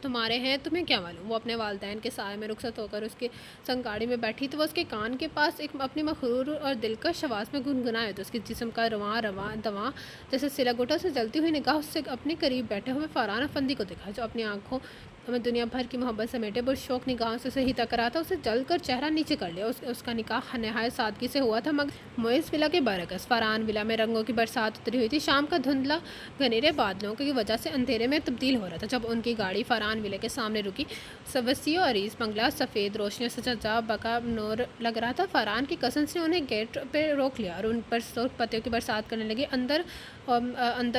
Speaker 1: تمہارے ہیں، تمہیں کیا معلوم؟ وہ اپنے والدین کے سائے میں رخصت ہو کر اس کے سنگ گاڑی میں بیٹھی تو وہ اس کے کان کے پاس ایک اپنی مغرور اور دلکش آواز میں گنگنائے تو اس کے جسم کا دواں جیسے سلا گھٹوں سے جلتی ہوئی نگاہ اس سے اپنے قریب بیٹھے ہوئے فرحان افندی کو دیکھا، جو اپنی آنکھوں میں دنیا بھر کی محبت سمیٹے پرشوق نگاہوں سے صحیح تک رہا تھا۔ اسے جل کر چہرہ نیچے کر لیا۔ اس کا نکاح نہایت سادگی سے ہوا تھا، مگر معیز ولا کے برعکس فرحان ولا میں رنگوں کی برسات اتری ہوئی تھی۔ شام کا دھندلا گھنیرے بادلوں کی وجہ سے اندھیرے میں تبدیل ہو رہا تھا۔ جب ان کی گاڑی فرحان ولا کے سامنے رکی، وسیع و عریض بنگلہ سفید روشنیوں سے سجا بکا نور لگ رہا تھا۔ فرحان کی کزنس نے انہیں گیٹ پہ روک لیا اور ان پر سرخ پتیوں کی برسات کرنے لگی۔ اندر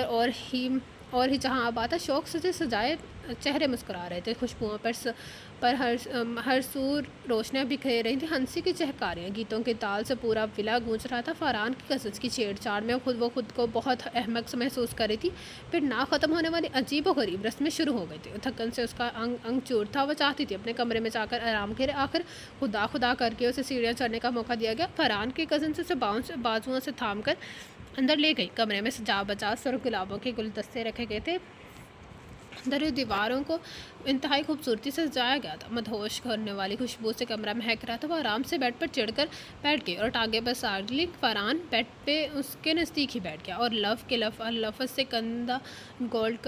Speaker 1: اور ہی جہاں آباد تھا، شوق سے سجائے چہرے مسکرا رہے تھے، خوشبوؤں پر ہر سو روشنیاں بکھیر رہی تھیں، ہنسی کی چہکاریاں، گیتوں کے تال سے پورا ولا گونج رہا تھا۔ فرحان کی کزنس کی چھیڑ چھاڑ میں وہ خود کو بہت احمق محسوس کر رہی تھی۔ پھر نہ ختم ہونے والی عجیب و غریب رسمیں شروع ہو گئی تھی۔ تھکن سے اس کا انگ چور تھا، وہ چاہتی تھی اپنے کمرے میں جا کر آرام کرے۔ آخر خدا کر کے اسے سیڑھیاں چڑھنے کا موقع دیا گیا۔ فرحان کی کزنس اسے بازوؤں سے تھام کر اندر لے گئی۔ کمرے میں سجا بجا سرخ گلابوں کے گلدستے رکھے گئے تھے، درِ دیواروں کو انتہائی خوبصورتی سے سجایا گیا تھا۔ مدہوش کرنے والی خوشبو سے کمرہ مہک رہا تھا۔ وہ آرام سے بیڈ پر چڑھ کر بیٹھ گئی اور ٹانگیں پسار لی۔ فرحان بیڈ پہ اس کے نزدیک ہی بیٹھ گیا اور لفظ سے کندہ گولڈ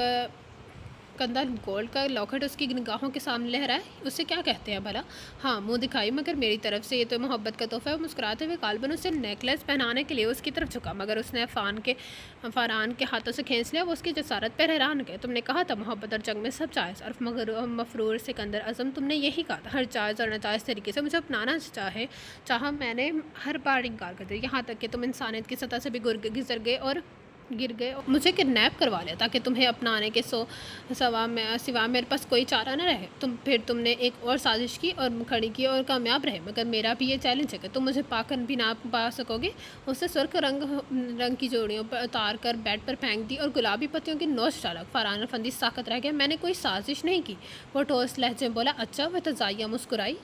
Speaker 1: کا لاکٹ اس کی نگاہوں کے سامنے لہرائے۔ اسے کیا کہتے ہیں بھلا؟ ہاں، منہ دکھائی، مگر میری طرف سے یہ تو محبت کا تحفہ ہے۔ وہ مسکراتے ہوئے غالباً اسے نیکلیس پہنانے کے لیے اس کی طرف جھکا، مگر اس نے فرحان کے ہاتھوں سے کھینچ لیا۔ وہ اس کی جسارت پر حیران گئے۔ تم نے کہا تھا محبت اور جنگ میں سب جائز، عرف مفرور سکندر اعظم، تم نے یہی کہا تھا ہر جائز اور ناجائز طریقے سے مجھے اپنانا چاہا میں نے ہر بار انکار کر دیا، یہاں تک کہ تم انسانیت کی سطح سے بھی گر گئے اور مجھے کڈنیپ کروا لیا تاکہ تمہیں اپنانے کے سوا میرے پاس کوئی چارہ نہ رہے۔ پھر تم نے ایک اور سازش کی اور کھڑی کی اور کامیاب رہے، مگر میرا بھی یہ چیلنج ہے کہ تم مجھے پا کر بھی نہ پا سکو گے۔ اس نے سرخ رنگ کی جوڑیوں پر اتار کر بیڈ پر پھینک دی اور گلابی پتیوں کی نوچ ڈالا۔ فرحان افندی ساکت رہ گیا۔ میں نے کوئی سازش نہیں کی، وہ ٹھوس لہجے میں بولا۔ اچھا؟ وہ تزائیہ مسکرائی۔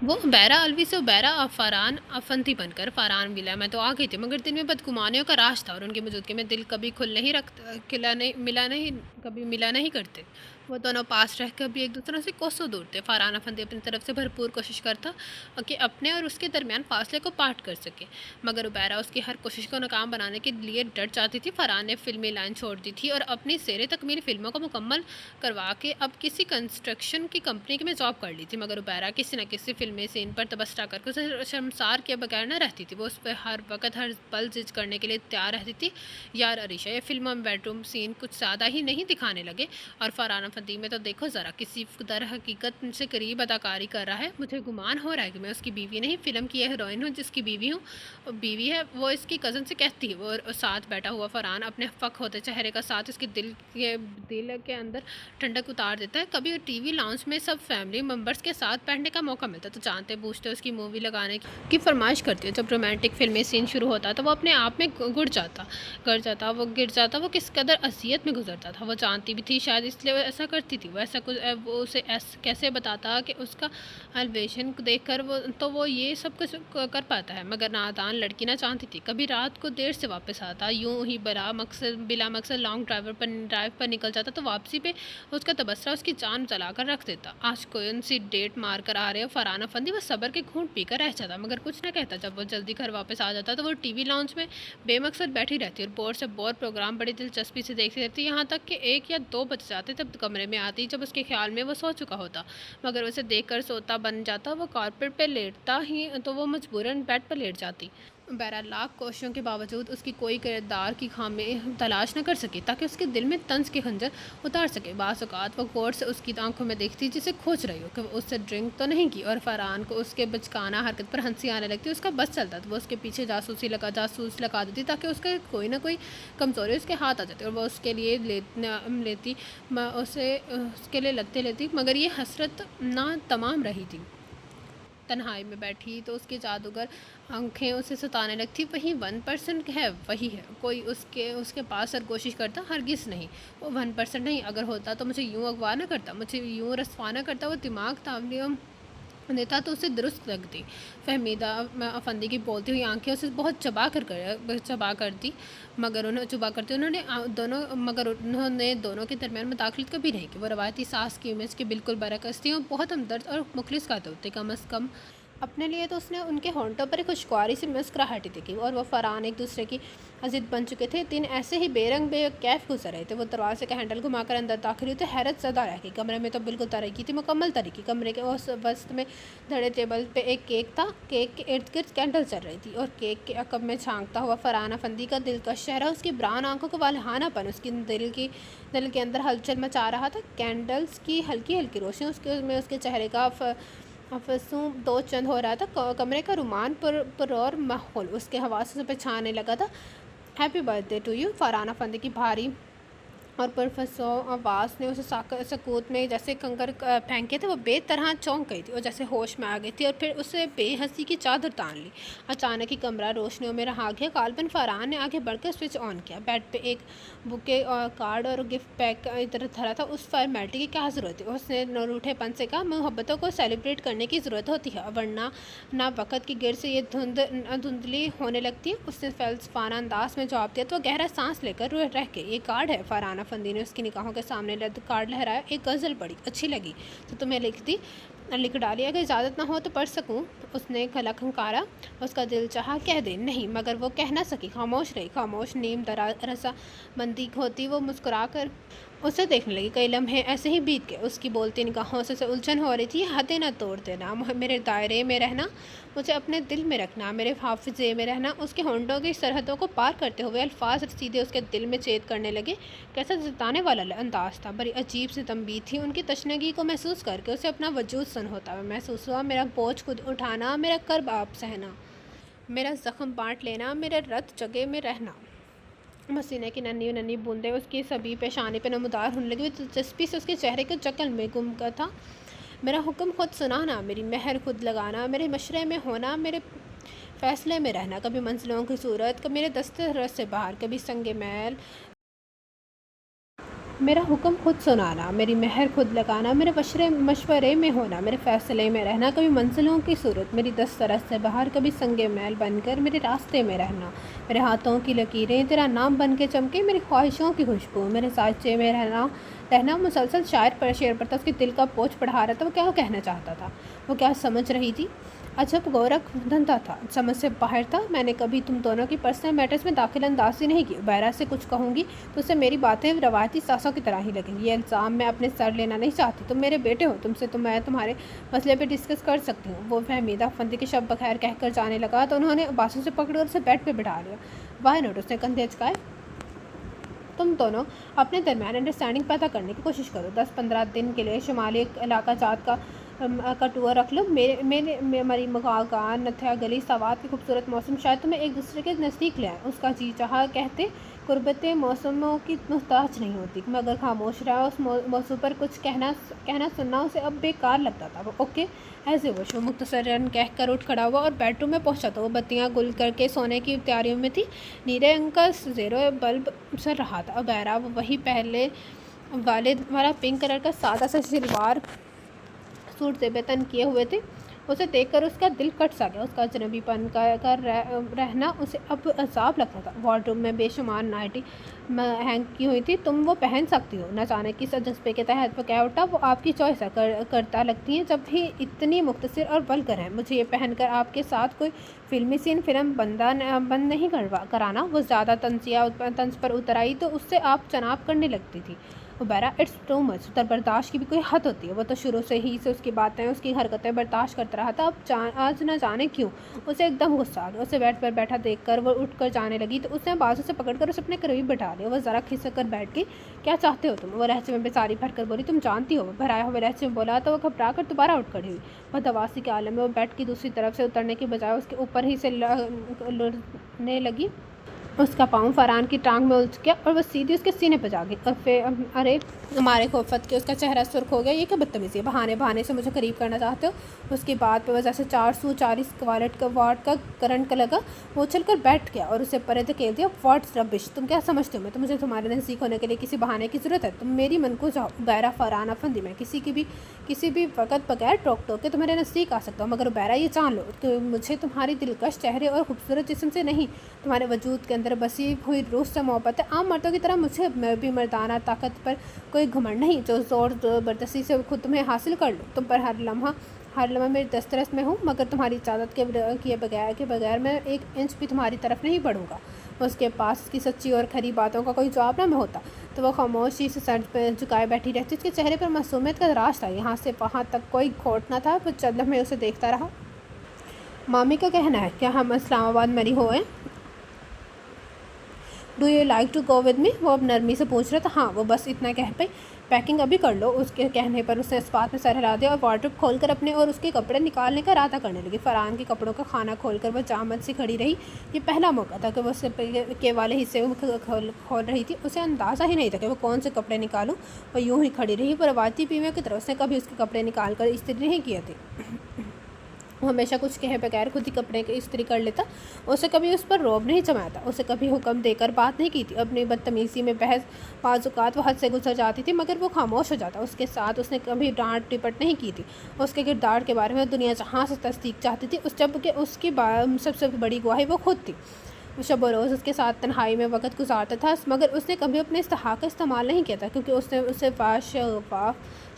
Speaker 1: وہ عبیرہ الوی سے عبیرہ فاران افندی بن کر فاران ولا میں تو آ گئی تھی، مگر دل میں بدگمانیوں کا راج تھا اور ان کی موجودگی میں دل کبھی کھل نہیں رکھتا، کبھی ملا نہیں کرتے۔ وہ دونوں پاس رہ کر بھی ایک دوسرے سے کوسوں دور تھے۔ فاران افندی اپنی طرف سے بھرپور کوشش کرتا کہ اپنے اور اس کے درمیان فاصلے کو پاٹ کر سکے، مگر عبیرہ اس کی ہر کوشش کو ناکام بنانے کے لیے ڈٹ جاتی تھی۔ فاران نے فلمی لائن چھوڑ دی تھی اور اپنی سیر تکمیل فلموں کو مکمل کروا کے اب کسی کنسٹرکشن کی کمپنی میں جاب کر لی تھی، مگر عبیرہ کسی نہ کسی فلمی سین پر تبصرہ کر کے اسے شرمسار کیے بغیر نہ رہتی تھی۔ وہ اس پہ ہر وقت ہر پل ضد کرنے کے لیے تیار رہتی تھی، یار عریشہ یہ فلموں میں بیڈ روم سین کچھ زیادہ ہی نہیں دکھانے لگے؟ اور فاران افندی میں تو دیکھو ذرا، کسی در حقیقت سے قریب اداکاری کر رہا ہے۔ مجھے گمان ہو رہا ہے کہ میں اس کی بیوی نہیں، فلم کی یہ ہیروئن ہوں جس کی بیوی ہے۔ وہ اس کی کزن سے کہتی ہے۔ وہ ساتھ بیٹھا ہوا فرحان اپنے فک ہوتے چہرے کا ساتھ اس کے دل کے اندر ٹھنڈک اتار دیتا ہے۔ کبھی ٹی وی لاؤنج میں سب فیملی ممبرز کے ساتھ بیٹھنے کا موقع ملتا تو جانتے بوجھتے اس کی مووی لگانے کی فرمائش کرتی ہے۔ جب رومانٹک فلمی سین شروع ہوتا تو وہ اپنے آپ میں گر جاتا وہ کس قدر اذیت میں گزرتا تھا۔ وہ جانتی بھی تھی شاید اس لیے وہ ایسا کرتی تھی۔ وہ اسے کیسے بتاتا کہ اس کا ایلیویشن دیکھ کر وہ یہ سب کچھ کر پاتا ہے، مگر نادان لڑکی نہ چاہتی تھی۔ کبھی رات کو دیر سے واپس آتا، یوں ہی بلا مقصد لانگ ڈرائیو پر نکل جاتا تو واپسی پہ اس کا تبصرہ اس کی جان جلا کر رکھ دیتا۔ آج کون سی ڈیٹ مار کر آ رہے ہو فاران افندی؟ وہ صبر کے گھونٹ پی کر رہ جاتا مگر کچھ نہ کہتا۔ جب وہ جلدی گھر واپس آ جاتا تو وہ ٹی وی لاؤنج میں بے مقصد بیٹھی رہتی اور بور سے بور پروگرام بڑی دلچسپی سے دیکھتی رہتی، یہاں تک کہ 1 یا 2 بج جاتے تب کمرے میں آتی جب اس کے خیال میں وہ سو چکا ہوتا، مگر اسے دیکھ کر سوتا بن جاتا۔ وہ کارپیٹ پہ لیٹتا ہی تو وہ مجبوراً بیڈ پر لیٹ جاتی۔ بہرحال لاکھ کوششوں کے باوجود اس کی کوئی کردار کی خامی تلاش نہ کر سکی تاکہ اس کے دل میں طنز کے خنجر اتار سکے۔ بعض اوقات وہ غور سے اس کی آنکھوں میں دیکھتی جسے کھوج رہی ہو کہ وہ اس سے ڈرنک تو نہیں کی، اور فرحان کو اس کے بچکانہ حرکت پر ہنسی آنے لگتی۔ اس کا بس چلتا تو وہ اس کے پیچھے جاسوس لگا دیتی تاکہ اس کا کوئی نہ کوئی کمزوری اس کے ہاتھ آ جاتی اور وہ اس کے لیے لیتی مگر یہ حسرت نہ تمام رہی تھی۔ تنہائی میں بیٹھی تو اس کی جادوگر آنکھیں اسے ستانے لگتی۔ وہی 1% ہے، وہی ہے کوئی اس کے پاس سرگوشی کرتا؟ ہرگز نہیں، وہ 1% نہیں۔ اگر ہوتا تو مجھے یوں اغوا نہ کرتا، مجھے یوں رسوا نہ کرتا۔ وہ دماغ تعلیم دیتا تو اسے درست لگتی۔ فہمیدہ افندی کی بولتی ہوئی آنکھیں اسے بہت چبا کرتی مگر انہوں نے دونوں کے درمیان مداخلت کبھی نہیں کی۔ وہ روایتی ساس کی امیج کے بالکل برعکس تھی اور بہت ہمدرد اور مخلص قاتل تھے۔ کم از کم اپنے لیے تو اس نے ان کے ہونٹوں پر ایک خوشگواری سی مسکراہٹ دیکھی، اور وہ فرحان ایک دوسرے کی عزت بن چکے تھے۔ دن ایسے ہی بے رنگ بے کیف گزر رہے تھے۔ وہ دروازے کا ہینڈل گھما کر اندر داخل ہوئی تو حیرت زدہ رہ گئی۔ کمرے میں تو بالکل تاریکی تھی، مکمل تاریکی۔ کمرے کے وسط میں دھڑے ٹیبل پہ ایک کیک تھا، کیک کے ارد گرد کینڈل چل رہی تھی اور کیک کے عقب میں جھانکتا ہوا فرحان افندی کا دلکش چہرہ، اس کی براؤن آنکھوں کا والہانہ پن اس کی دل کے اندر ہلچل مچا رہا تھا۔ کینڈلز کی ہلکی ہلکی روشنی میں اس کے چہرے کا افسوں دو چند ہو رہا تھا۔ کمرے کا رومان پرور ماحول اس کے حواسوں سے پہچانے لگا تھا۔ Happy birthday to you, Farhan Afandi کی بھاری اور پرفسو آواز نے اسے سکوت میں جیسے کنکر پھینکے تھے۔ وہ بے طرح چونک گئی تھی اور جیسے ہوش میں آ گئی تھی اور پھر اسے بے ہنسی کی چادر تان لی۔ اچانک ہی کمرہ روشنیوں میں رہا گیا۔ غالباً فرحان نے آگے بڑھ کر سوئچ آن کیا۔ بیڈ پہ ایک بوکے کارڈ اور گفٹ پیک ادھر دھرا تھا۔ اس فارمیلٹی کی کیا ضرورت تھی؟ اس نے روٹھے پن سے کہا، محبتوں کو سیلیبریٹ کرنے کی ضرورت ہوتی ہے، ورنہ نہ وقت کی گرد سے یہ دھندلی ہونے لگتی ہے۔ اس نے فلسفانہ انداز میں جواب دیا تو وہ گہرا سانس لے کر رہ گئی۔ یہ کارڈ ہے؟ فرحان افندی نے اس کی نگاہوں کے سامنے کارڈ لہرایا۔ ایک غزل پڑھی، اچھی لگی تو تمہیں لکھ ڈالی، اگر اجازت نہ ہو تو پڑھ سکوں؟ اس نے کھنکارا۔ اس کا دل چاہا کہہ دے نہیں، مگر وہ کہہ نہ سکی، خاموش رہی۔ خاموش نیم رضامندی ہوتی وہ مسکرا کر اسے دیکھنے لگی۔ کئی لمحے ایسے ہی بیت گئے۔ اس کی بولتی نگاہوں سے الجھن ہو رہی تھی۔ حدیں نہ توڑ دینا، میرے دائرے میں رہنا، مجھے اپنے دل میں رکھنا، میرے حافظے میں رہنا۔ اس کے ہونٹوں کی سرحدوں کو پار کرتے ہوئے الفاظ سیدھے اس کے دل میں چھید کرنے لگے۔ کیسا جتانے والا انداز تھا، بڑی عجیب سی تنبیہ تھی۔ ان کی تشنگی کو محسوس کر کے اسے اپنا وجود سن ہوتا ہوا محسوس ہوا۔ میرا بوجھ خود اٹھانا، میرا کرب آپ سہنا، میرا زخم بانٹ لینا، میرے رت جگہ میں رہنا۔ پسینے کی ننھی ننھی بوندیں اس کی سبھی پیشانی پہ نمودار ہونے لگی۔ وہ دلچسپی سے اس کے چہرے کے شکل میں گم تھا۔ میرا حکم خود سنانا، میری مہر خود لگانا، میرے مشرے میں ہونا، میرے فیصلے میں رہنا، کبھی منزلوں کی صورت، کبھی میرے دست رس سے باہر، کبھی سنگ میل मेरा हुक्म खुद सुनाना, मेरी मेहर खुद लगाना, मेरे मशवरे में होना, मेरे फ़ैसले में रहना, कभी मंजिलों की सूरत मेरी दस्तरस से बाहर, कभी संगे मैल बनकर मेरे रास्ते में रहना, मेरे हाथों की लकीरें तेरा नाम बन के चमके, मेरी ख्वाहिशों की खुशबू मेरे साँचे में रहना रहना मुसलसल शायर पर शेर पढ़ता, उसके दिल का बोझ बढ़ा रहा था। वो क्या कहना चाहता था, वो क्या समझ रही थी। अजब गोरख धंधा था, समझ से बाहर था। मैंने कभी तुम दोनों की पर्सनल मैटर्स में दाखिल अंदाजी नहीं की। बैरा से कुछ कहूँगी तो उससे मेरी बातें रवायती सासों की तरह ही लगेंगी। ये इल्ज़ाम मैं अपने सर लेना नहीं चाहती। तुम मेरे बेटे हो, तुमसे तो मैं तुम्हारे मसले पे डिस्कस कर सकती हूँ। वो फहमीदा फंदी के शब्द बखैर कहकर जाने लगा तो उन्होंने बासों से पकड़कर उसे बेड पर बिठा लिया। वाई नोट, उसने कंधे अचकाए। तुम दोनों अपने दरमियान अंडरस्टैंडिंग पैदा करने की कोशिश करो। 10-15 दिन के लिए शुमाली इलाका जात का टूर रख लो। मरी मगागान नथिया गली सवात की खूबसूरत मौसम शायद तुम्हें एक दूसरे के नज़दीक ले आए। उसका जी चाहा कहते कुर्बत मौसमों की मुहताज नहीं होती, मगर खामोश रहा। उस मौसू पर कुछ कहना सुनना उसे अब बेकार लगता था। वो ओके ऐसे वो मुख्तसरन कह कर उठ खड़ा हुआ और बेडरूम में पहुंचा। तो वो बत्तियां गुल करके सोने की तैयारियों में थी। नीले रंग का ज़ेरो बल्ब सर रहा था। अब बहरा वही पहले वाला पिंक कलर का सादा सा सलवार सूट से बेतन किए हुए थे। उसे देखकर उसका दिल कट सा गया। उसका अजनबीपन का रहना उसे अब अजाब लगता था। वार्डरूम में बेशुमार नाइटी हैंग की हुई थी। तुम वो पहन सकती हो। न जाने किस जज्बे के तहत वो कह उठा, वो आपकी चॉइस है। करता लगती हैं जब भी इतनी मुख्तसर और वल्गर है। मुझे ये पहनकर आपके साथ कोई फिल्मी फिल्म बंद नहीं कराना। वो ज़्यादा तंज पर उतर आई तो उससे आप चनाब करने लगती थी। उबैरा, इट्स टू मच। तर बर्दाश्त की भी कोई हद होती है। वो तो शुरू से ही से उसकी बातें उसकी हरकतें बर्दाश्त करता रहा था। अब आज न जाने क्यों उसे एकदम गुस्सा आ गया। उसे बेड पर बैठा देखकर वो उठकर जाने लगी तो उसने बाजू से पकड़कर उसे अपने करीब बैठा लिया। वो ज़रा खिसक कर बैठ गई। क्या चाहते हो तुम? वो लहजे में बेसारी भर कर बोली। तुम जानती हो। वो भराया हुए लहजे में बोला तो वो घबरा कर दोबारा उठ खड़ी हुई। वह दवासी के आलम में वो बेड की दूसरी तरफ से उतरने की बजाय उसके ऊपर ही से लड़ने लगी। उसका पाँव फरहान की टांग में उलझ गया और वो सीधी उसके सीने पर जा गई। और फिर अरे हमारे खौफत के उसका चेहरा सुर्ख हो गया। ये क्या बदतमीज़ी है? बहाने से मुझे करीब करना चाहते हो? उसकी बात पे वजह से 440 वाट का करंट लगा। वो उछल कर बैठ गया और उसे परे धकेल दिया। व्हाट्स रबिश, तुम क्या समझते हो? मैं तो मुझे तुम्हारे नज़दीक होने के लिए किसी बहाने की ज़रूरत है? तुम मेरी मन को जाओ। बैरा फरहान अफंदी, मैं किसी भी वक्त बगैर टोक के तुम्हारे नज़दीक आ सकता हूँ, मगर बैरा ये जान लो कि मुझे तुम्हारी दिलकश चेहरे और खूबसूरत जिस्म से नहीं, तुम्हारे वजूद के अंदर बसी हुई रूह से मोहब्बत है। आम मर्दों की तरह मुझे भी मर्दाना ताकत पर कोई घमंड नहीं जो ज़ोर ज़बरदस्ती से खुद तुम्हें हासिल कर लो। तुम पर हर लम्हा मेरी दस्तरस में हूँ, मगर तुम्हारी इजाज़त के बगैर मैं एक इंच भी तुम्हारी तरफ नहीं बढ़ूँगा। उसके पास उसकी सच्ची और खरी बातों का कोई जवाब न होता तो वह खामोशी से सर पर झुकाए बैठी रहती। उसके चेहरे पर मासूमियत का राज था। यहाँ से वहाँ तक कोई खोट न था। वो चंद में उसे देखता रहा। मामी का कहना है क्या हम इस्लामाबाद मरी हुए? Do you like to go with me? वो अब नरमी से पूछ रहा था। हाँ, वो बस इतना कह पाई। पैकिंग अभी कर लो। उसके कहने पर उसने इस बात में सर हिला दिया और वार्डरोब खोलकर अपने और उसके कपड़े निकालने का इरादा करने लगी। फरहान के कपड़ों का खाना खोलकर वह जामत से खड़ी रही। ये पहला मौका था कि वो उससे के वाले हिस्से खोल रही थी। उसे अंदाज़ा ही नहीं था कि वो कौन से कपड़े निकालूँ। वह यूँ ही खड़ी रही। वो रवायती पीमे की तरह उसने कभी उसके कपड़े निकाल कर इस्त्री नहीं किए थे। वो हमेशा कुछ कहे बगैर खुद ही कपड़े की इस्त्री कर लेता। उसे कभी उस पर रौब नहीं जमाया था। उसे कभी हुक्म देकर बात नहीं की थी। अपनी बदतमीज़ी में बहस बाज़ात वो हद से गुजर जाती थी, मगर वो खामोश हो जाता। उसके साथ उसने कभी डांट टिपट नहीं की थी। उसके किरदार के बारे में दुनिया जहाँ से तस्दीक चाहती थी, उस जब कि उसकी सबसे बड़ी गवाही वो खुद थी। शब रोज़ उसके साथ तन्हाई में वक्त गुजारता था, मगर उसने कभी अपने इस्तेहाक का इस्तेमाल नहीं किया था, क्योंकि उसने उसे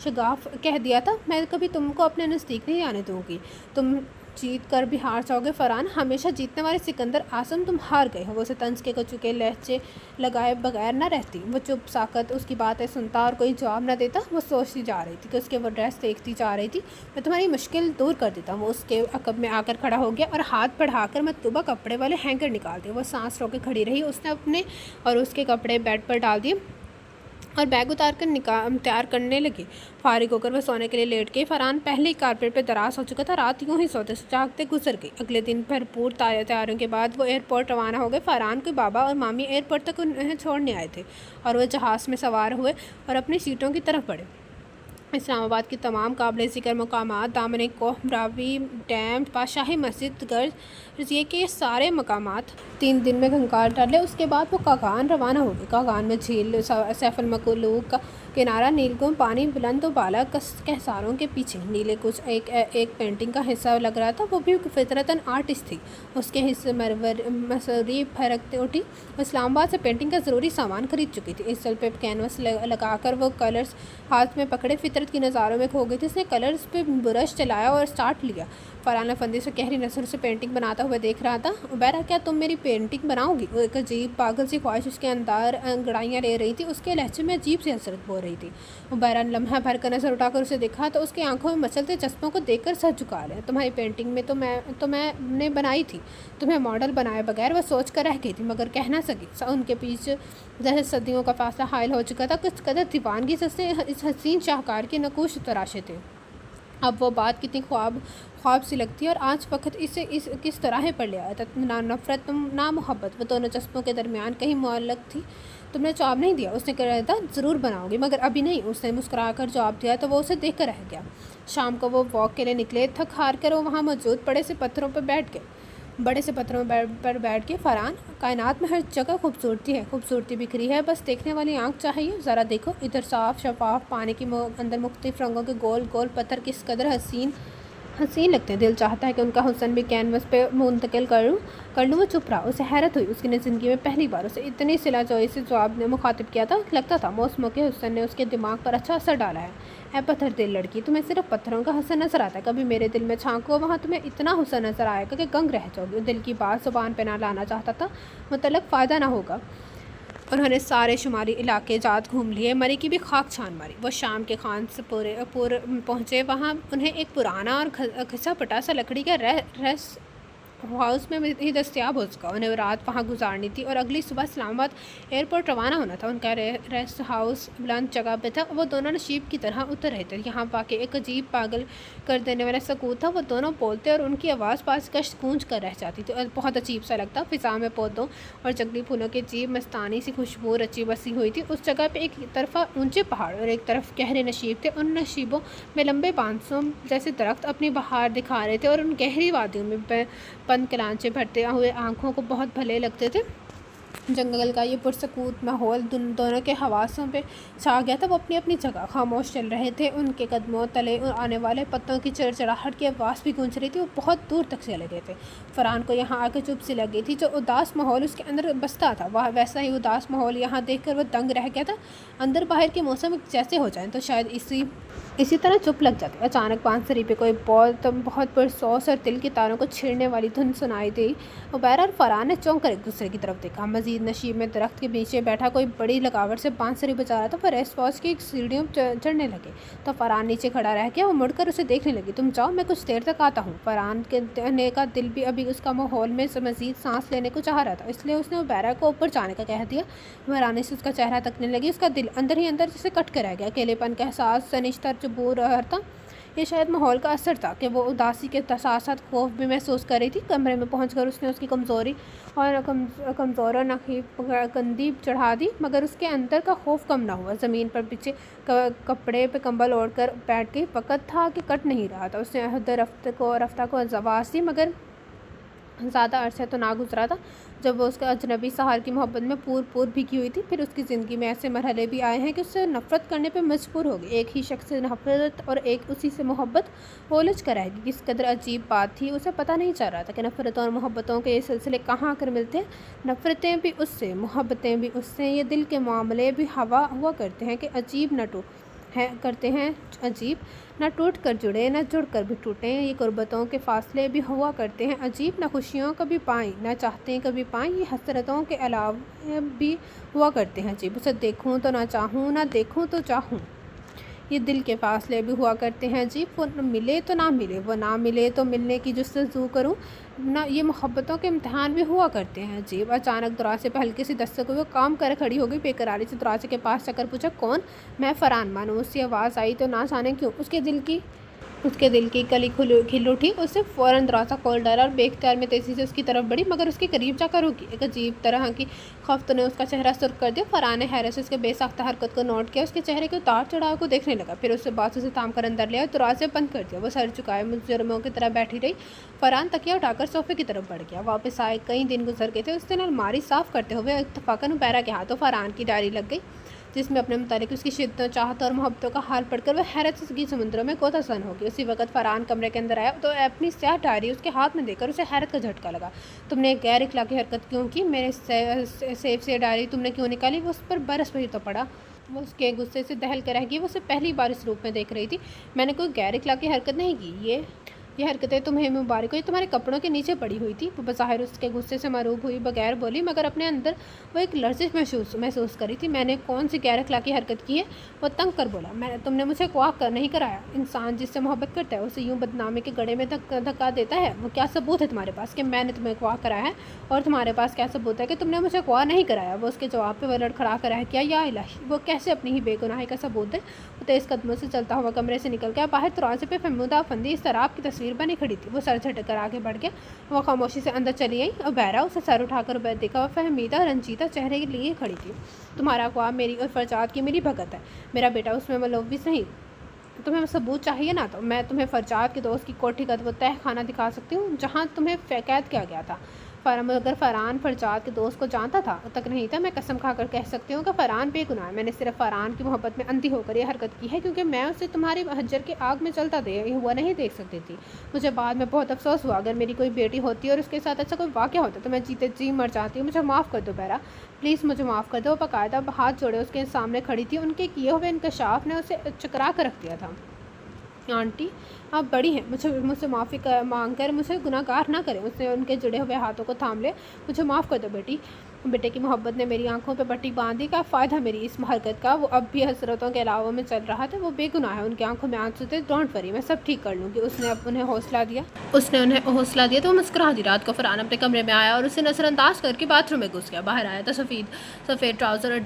Speaker 1: शगाफ कह दिया था। मैं कभी तुमको अपने नज़दीक नहीं आने दूँगी। तुम जीत कर भी हार जाओगे फरहान। हमेशा जीतने वाले सिकंदर आज़म तुम हार गए हो। वो उसे तंज के कचुके लहजे लगाए बगैर न रहती। वो चुप साकत उसकी बातें सुनता और कोई जवाब न देता। वो सोचती जा रही थी कि उसके वो ड्रेस देखती जा रही थी। मैं तुम्हारी मुश्किल दूर कर देता हूँ। वो उसके अकब में आकर खड़ा हो गया और हाथ बढ़ाकर मतलूबा कपड़े वाले हैंगर निकाल दिए। वो सांस रोके खड़ी रही। उसने अपने और उसके कपड़े बेड पर डाल दिए और बैग उतार कर तैयार करने लगी। फारिग होकर वह सोने के लिए लेट गई। फरहान पहले ही कारपेट पर दराज हो चुका था। रात यूँ ही सोते जागते गुजर गई। अगले दिन भरपूर तैयारियों के बाद वो एयरपोर्ट रवाना हो गए। फरहान के बाबा और मामी एयरपोर्ट तक उन्हें छोड़ने आए थे और वह जहाज़ में सवार हुए और अपनी सीटों की तरफ बढ़े। اسلام آباد کی تمام قابل ذکر مقامات، دامن کوہ، راوی ڈیم، پادشاہی مسجد، گرج، یہ کہ یہ سارے مقامات 3 دن میں گھنکار ڈالے۔ اس کے بعد وہ کاغان روانہ ہو گئے۔ کاغان میں جھیل سیف الملوک کا کنارہ، نیلگم پانی بلند و بالا کہساروں کے پیچھے نیلے کچھ ایک پینٹنگ کا حصہ لگ رہا تھا۔ وہ بھی فطرتاً آرٹسٹ تھی، اس کے حصے مصوری پھرکتے اٹھی۔ اسلام آباد سے پینٹنگ کا ضروری سامان خرید چکی تھی۔ اس پہ کینوس لگا کر وہ کلرز ہاتھ میں پکڑے فطرت کی نظاروں میں کھو گئی تھی۔ اس نے کلرز پہ برش چلایا اور سٹارٹ لیا۔ فرحان افندی سے گہری نظر سے پینٹنگ بناتا ہوا دیکھ رہا تھا۔ عبیرہ، کیا تم میری پینٹنگ بناؤ گی؟ وہ ایک عجیب پاگل سی خواہش اس کے اندر انگڑائیاں لے رہی تھی۔ اس کے لہجے میں عجیب سی حسرت بول رہی تھی۔ عبیرہ نے لمحہ بھر کر نظر اٹھا کر اسے دیکھا تو اس کی آنکھوں میں مچلتے چشموں کو دیکھ کر سر جھکا لیا۔ تمہاری پینٹنگ میں تو میں نے بنائی تھی، تمہیں ماڈل بنائے بغیر وہ سوچ کر رہ گئی تھی، مگر کہہ نہ سکی۔ ان کے بیچ جیسے صدیوں کا فاصلہ حائل ہو چکا تھا۔ کچھ قدر دیوانگی سے اس حسین شاہکار کے نقوش تراشے تھے۔ اب وہ بات کتنی خواب سی لگتی ہے، اور آج وقت اسے کس طرح پر لے آیا تھا۔ نہ نفرت نہ محبت، وہ دونوں جذبوں کے درمیان کہیں معلق تھی۔ تم نے جواب نہیں دیا؟ اس نے کہا تھا ضرور بناؤ گی، مگر ابھی نہیں۔ اس نے مسکرا کر جواب دیا تو وہ اسے دیکھ کر رہ گیا۔ شام کو وہ واک کے لیے نکلے۔ تھک ہار کر وہ وہاں موجود بڑے سے پتھروں پر بیٹھ کے فرحان، کائنات میں ہر جگہ خوبصورتی ہے، خوبصورتی بکھری ہے، بس دیکھنے والی آنکھ چاہیے۔ ذرا دیکھو ادھر، صاف شفاف پانی کے اندر مختلف رنگوں کے گول گول پتھر کس قدر حسین لگتے ہیں۔ دل چاہتا ہے کہ ان کا حسن بھی کینوس پہ منتقل کر لوں۔ وہ چپ رہا۔ اسے حیرت ہوئی، اس کی زندگی میں پہلی بار اسے اتنی صلہ جوئی سے جواب نے مخاطب کیا تھا۔ لگتا تھا موسموں کے حسن نے اس کے دماغ پر اچھا اثر ڈالا ہے۔ اے پتھر دل لڑکی، تمہیں صرف پتھروں کا حسن نظر آتا ہے، کبھی میرے دل میں جھانکو، وہاں تمہیں اتنا حسن نظر آئے گا کہ گنگ رہ جاؤ گی۔ دل کی بات زبان پہ نہ لانا چاہتا تھا، مطلق فائدہ نہ ہوگا۔ انہوں نے سارے شمالی علاقے جات گھوم لیے، مری کی بھی خاک چھان ماری۔ وہ شام کے خان سے پہنچے۔ وہاں انہیں ایک پرانا اور گھسا پٹا سا لکڑی کا ریسٹ ہاؤس میں ہی دستیاب ہو سکا۔ انہیں رات وہاں گزارنی تھی اور اگلی صبح اسلام آباد ایئرپورٹ روانہ ہونا تھا۔ ان کا ریسٹ ہاؤس بلند جگہ پہ تھا، وہ دونوں نشیب کی طرح اتر رہے تھے۔ یہاں واقع ایک عجیب پاگل کر دینے والا سکوت تھا۔ وہ دونوں بولتے اور ان کی آواز پاس کش گونج کر رہ جاتی تھی اور بہت عجیب سا لگتا۔ فضا میں پودوں اور جنگلی پھولوں کی عجیب مستانی سی خوشبو رچی بسی ہوئی تھی۔ اس جگہ پہ ایک طرف اونچے پہاڑ اور ایک طرف گہرے نشیب تھے۔ ان نشیبوں میں لمبے بانسوں جیسے درخت اپنی بہار دکھا رہے تھے اور ان گہری وادیوں میں پن کلانچے بھرتے ہوئے آنکھوں کو بہت بھلے لگتے تھے۔ جنگل کا یہ پرسکوت ماحول دونوں کے حواسوں پہ چھا گیا تھا۔ وہ اپنی اپنی جگہ خاموش چل رہے تھے۔ ان کے قدموں تلے آنے والے پتوں کی چڑچڑاہٹ کی آواز بھی گونج رہی تھی۔ وہ بہت دور تک چلے گئے تھے۔ فرحان کو یہاں آ کے چپ سی لگی تھی۔ جو اداس ماحول اس کے اندر بستا تھا، ویسا ہی اداس ماحول یہاں دیکھ کر وہ دنگ رہ گیا تھا۔ اندر باہر کے موسم جیسے ہو جائیں تو شاید اسی طرح چپ لگ جاتی۔ اچانک بانسری پہ کوئی بہت پرسوس اور دل کی تاروں کو چھیڑنے والی دھن سنائی دی۔ عبیرہ اور فرحان نے چونک کر ایک دوسرے کی طرف دیکھا۔ مزید نشیب میں درخت کے نیچے بیٹھا کوئی بڑی لگاوٹ سے بانسری بجا رہا تھا۔ وہ ریسٹ ہاؤس کی سیڑھیوں چڑھنے لگے تو فرحان نیچے کھڑا رہ گیا۔ وہ مڑ کر اسے دیکھنے لگی۔ تم جاؤ، میں کچھ دیر تک آتا ہوں۔ فرحان کا دل بھی ابھی اس کا ماحول میں مزید سانس لینے کو چاہ رہا تھا، اس لیے اس نے عبیرہ کو اوپر جانے کا کہہ دیا۔ وہ حیرانی سے اس کا چہرہ تکنے لگی۔ اس کا دل اندر ہی اندر جسے کٹ کر رہ گیا۔ اکیلے پن کا احساس سنشتر چبور رہا تھا۔ یہ شاید ماحول کا اثر تھا کہ وہ اداسی کے ساتھ ساتھ خوف بھی محسوس کر رہی تھی۔ کمرے میں پہنچ کر اس نے اس کی کمزور اور نحیف کندھی چڑھا دی، مگر اس کے اندر کا خوف کم نہ ہوا۔ زمین پر بچھے کپڑے پہ کمبل اوڑھ کر بیٹھ گئی۔ وقت تھا کہ کٹ نہیں رہا تھا۔ اس نے عہد رفتہ کو آواز دی، مگر زیادہ عرصہ تو نہ گزرا تھا جب وہ اس کے اجنبی سحر کی محبت میں پور بھیگی ہوئی تھی۔ پھر اس کی زندگی میں ایسے مرحلے بھی آئے ہیں کہ اس سے نفرت کرنے پہ مجبور ہوگی۔ ایک ہی شخص سے نفرت اور ایک اسی سے محبت الجھ کر رہے گی۔ کس قدر عجیب بات تھی، اسے پتہ نہیں چل رہا تھا کہ نفرتوں اور محبتوں کے یہ سلسلے کہاں آ کر ملتے ہیں۔ نفرتیں بھی اس سے، محبتیں بھی اس سے۔ یہ دل کے معاملے بھی ہوا کرتے ہیں عجیب، نہ ٹوٹ کر جڑے نہ جڑ کر بھی ٹوٹیں۔ یہ قربتوں کے فاصلے بھی ہوا کرتے ہیں عجیب، نہ خوشیوں کبھی پائیں نہ چاہتے کبھی پائیں۔ یہ حسرتوں کے علاوہ بھی ہوا کرتے ہیں عجیب، اسے دیکھوں تو نہ چاہوں نہ دیکھوں تو چاہوں۔ یہ دل کے فاصلے بھی ہوا کرتے ہیں عجیب، وہ ملے تو نہ ملے، وہ نہ ملے تو ملنے کی جستجو کروں نہ۔ یہ محبتوں کے امتحان بھی ہوا کرتے ہیں عجیب۔ اچانک دروازے پہ ہلکی سی دستک ہوئی۔ وہ کام کر کھڑی ہو گئی، بے قراری سے دروازے کے پاس چکر پوچھا، کون؟ میں فرحان۔ مانوس سی آواز آئی تو نہ جانے کیوں اس کے دل کی اس کے دل کی کلی کھل اٹھی، اس نے فوراً دروازہ کھول ڈالا اور بے اختیار میں تیزی سے اس کی طرف بڑھی، مگر اس کے قریب جا کر رکی۔ ایک عجیب طرح کی خفت نے اس کا چہرہ سرخ کر دیا۔ فرحان نے حیرت سے اس کے بے ساختہ حرکت کو نوٹ کیا، اس کے چہرے کے اتار چڑھاؤ کو دیکھنے لگا، پھر اسے بازو سے تھام کر اندر لیا اور دروازے بند کر دیا۔ وہ سر جھکائے مجرموں کی طرح بیٹھی رہی۔ فرحان تکیہ اٹھا کر صوفے کی طرف بڑھ گیا۔ واپس آئے کئی دن گزر گئے تھے۔ اس دن الماری صاف کرتے ہوئے اتفاقاً عبیرہ کے ہاتھوں فرحان کی ڈائری لگ گئی، جس میں اپنے متعلق اس کی شدتوں، چاہتوں اور محبتوں کا حال پڑھ کر وہ حیرت کی سمندروں میں غوطہ زن ہو گئی۔ اسی وقت فرحان کمرے کے اندر آیا تو اپنی سیاہ ڈائری اس کے ہاتھ میں دے کر اسے حیرت کا جھٹکا لگا۔ تم نے ایک غیر اخلاقی حرکت کیوں کی؟ میرے سیف سے ڈائری تم نے کیوں نکالی؟ وہ اس پر برس پڑی تو پڑا۔ وہ اس کے غصے سے دہل کر رہ گئی۔ وہ اسے پہلی بار اس روپ میں دیکھ رہی تھی۔ میں نے کوئی غیر اخلاقی حرکت نہیں کی، یہ حرکتیں تمہیں مبارک ہو، یہ تمہارے کپڑوں کے نیچے پڑی ہوئی تھی۔ وہ بظاہر اس کے غصے سے مروب ہوئی بغیر بولی، مگر اپنے اندر وہ ایک لرزش محسوس کری تھی۔ میں نے کون سی غیر اخلاقی حرکت کی ہے؟ وہ تنگ کر بولا۔ تم نے مجھے اغوا نہیں کرایا۔ انسان جس سے محبت کرتا ہے اسے یوں بدنامی کے گڑھے میں دھکا دیتا ہے۔ وہ کیا ثبوت ہے تمہارے پاس کہ میں نے تمہیں اغوا کرایا ہے؟ اور تمہارے پاس کیا ثبوت ہے کہ تم نے مجھے اغوا نہیں کرایا؟ وہ اس کے جواب پہ وہ لڑکھڑا کر رہ گیا۔ یا الہی، وہ کیسے اپنی ہی بے گناہی کا ثبوت دے؟ وہ تیز قدموں سے چلتا ہوا کمرے سے نکل گیا۔ باہر دروازے پہ فہمیدہ افندی اضطراب کی تصویر بنی کھڑی تھی۔ وہ سر جھٹک کر آگے بڑھ گیا۔ وہ خاموشی سے اندر چلی آئی۔ عبیرہ اسے سر اٹھا کر عبید دیکھا۔ وہ فہمیدہ رنجیدہ چہرے کے لیے کھڑی تھی۔ تمہارا اغوا میری اور فرجاد کی میری بھگت ہے، میرا بیٹا اس میں ملوث نہیں۔ تمہیں ثبوت چاہیے نا، تو میں تمہیں فرجاد کے دوست کی کوٹھی کا وہ تہہ خانہ دکھا سکتی ہوں جہاں تمہیں قید کیا گیا تھا۔ اگر فرحان فرجاد کے دوست کو جانتا تھا تک نہیں تھا، میں قسم کھا کر کہہ سکتی ہوں کہ فرحان بے گناہ ہے۔ میں نے صرف فرحان کی محبت میں اندھی ہو کر یہ حرکت کی ہے، کیونکہ میں اسے تمہاری حجر کی آگ میں چلتا ہوا نہیں دیکھ سکتی تھی۔ مجھے بعد میں بہت افسوس ہوا۔ اگر میری کوئی بیٹی ہوتی اور اس کے ساتھ ایسا کوئی واقعہ ہوتا تو میں جیتے جی مر جاتی ہوں۔ مجھے معاف کر دو بیرا، پلیز مجھے معاف کر دو۔ وہ باقاعدہ ہاتھ جوڑے اس کے سامنے کھڑی تھی۔ ان کے کیے ہوئے انکشاف نے اسے چکرا کر رکھ دیا تھا۔ آنٹی، آپ بڑی ہیں، مجھ سے معافی مانگ کر مجھے گناہ گار نہ کریں۔ اس نے ان کے جڑے ہوئے ہاتھوں کو تھام لے۔ مجھے معاف کر دو بیٹی۔ بیٹے کی محبت نے میری آنکھوں پہ پٹی باندھ دی۔ کیا فائدہ میری اس حرکت کا؟ وہ اب بھی حسرتوں کے علاوہ میں چل رہا تھا۔ وہ بے گناہ ہے، ان کی آنکھوں میں آنسو تھے۔ ڈونٹ وری، میں سب ٹھیک کر لوں گی۔ اس نے انہیں حوصلہ دیا تو وہ مسکرا دی۔ رات کو فرحان اپنے کمرے میں آیا اور اسے نظر انداز کر کے باتھ روم میں گھس گیا۔ باہر آیا تو سفید ٹراؤزر اور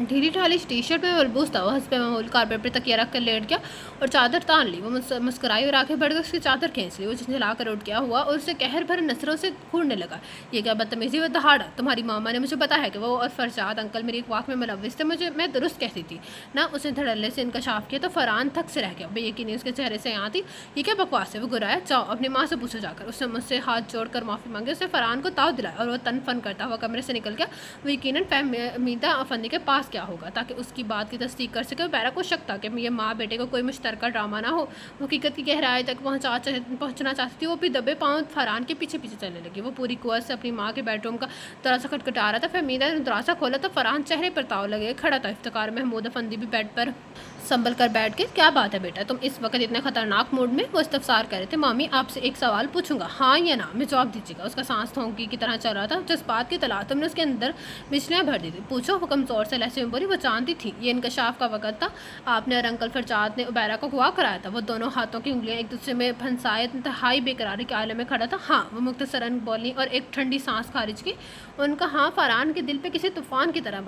Speaker 1: ڈھیلی ڈھالی ٹی شرٹ میں ملبوس تھا۔ وہ حسب معمول کارپیٹ پر تکیہ رکھ کر لیٹ گیا اور چادر تان لی۔ وہ مسکرائی اور آگے بڑھ کر اس کی چادر کھینچ لی۔ وہ جھنجھلا کر اٹھ گیا ہوا اور اسے قہر بھر نظروں سے گھورنے لگا۔ یہ کیا بدتمیزی! وہ دہاڑا، تمہاری ماما نے مجھے بتایا کہ وہ اور فرجاد انکل میری اغوا میں ملوث تھے۔ میں درست کہتی تھی نا؟ اس نے دھڑلے سے انکشاف کیا تو فرحان تھک سے رہ گیا۔ بے یقینی اس کے چہرے سے آتی۔ یہ کیا بکواس ہے؟ وہ گرایا۔ جاؤ اپنی ماں سے پوچھو جا کر۔ اس نے مجھ سے ہاتھ جوڑ کر معافی مانگی۔ اس نے فرحان کو تاؤ دلایا اور وہ تن فن کرتا ہوا کمرے سے نکل گیا۔ وہ یقیناً فہمیدہ افندی کے پاس کیا ہوگا تاکہ اس کی بات کی تصدیق کر سکے۔ بیرا کو شک تھا کہ یہ ماں بیٹے کو کوئی مشترکہ ڈرامہ نہ ہو۔ وہ حقیقت کی گہرائی تک پہنچنا چاہتی تھی۔ وہ بھی دبے پاؤں فرحان کے پیچھے چلنے لگی۔ وہ پوری قوت سے اپنی ماں کے بیڈ روم کا دروازہ کھٹکھٹا رہا تھا۔ فہمیدہ نے دروازہ کھولا تو فرحان چہرے پر تاؤ لگے کھڑا تھا۔ افتخار محمود افندی بھی بیڈ پر سنبھل کر بیٹھ گئے۔ کیا بات ہے بیٹا، تم اس وقت اتنے خطرناک موڈ میں؟ وہ استفسار کر رہے تھے۔ مامی، آپ سے ایک سوال پوچھوں گا، ہاں یا نا میں جواب دیجیے گا۔ اس کا سانس تھونکی کی طرح چل رہا تھا۔ جذبات کی طلاع تم نے اس کے اندر بجلیاں بھر دی تھی۔ پوچھو، وہ کمزور سے لہجے میں بولی۔ وہ جانتی تھی یہ انکشاف کا وقت تھا۔ آپ نے اور انکل فرجاد نے عبیرہ کو اغوا کرایا تھا۔ وہ دونوں ہاتھوں کی انگلیاں ایک دوسرے میں پھنسائے انتہائی بے قراری کے عالم میں کھڑا تھا۔ ہاں، وہ مختصراً بولی اور ایک ٹھنڈی سانس خارج کی۔ ان کا ہاں فرحان کے دل پہ کسی طوفان کی طرح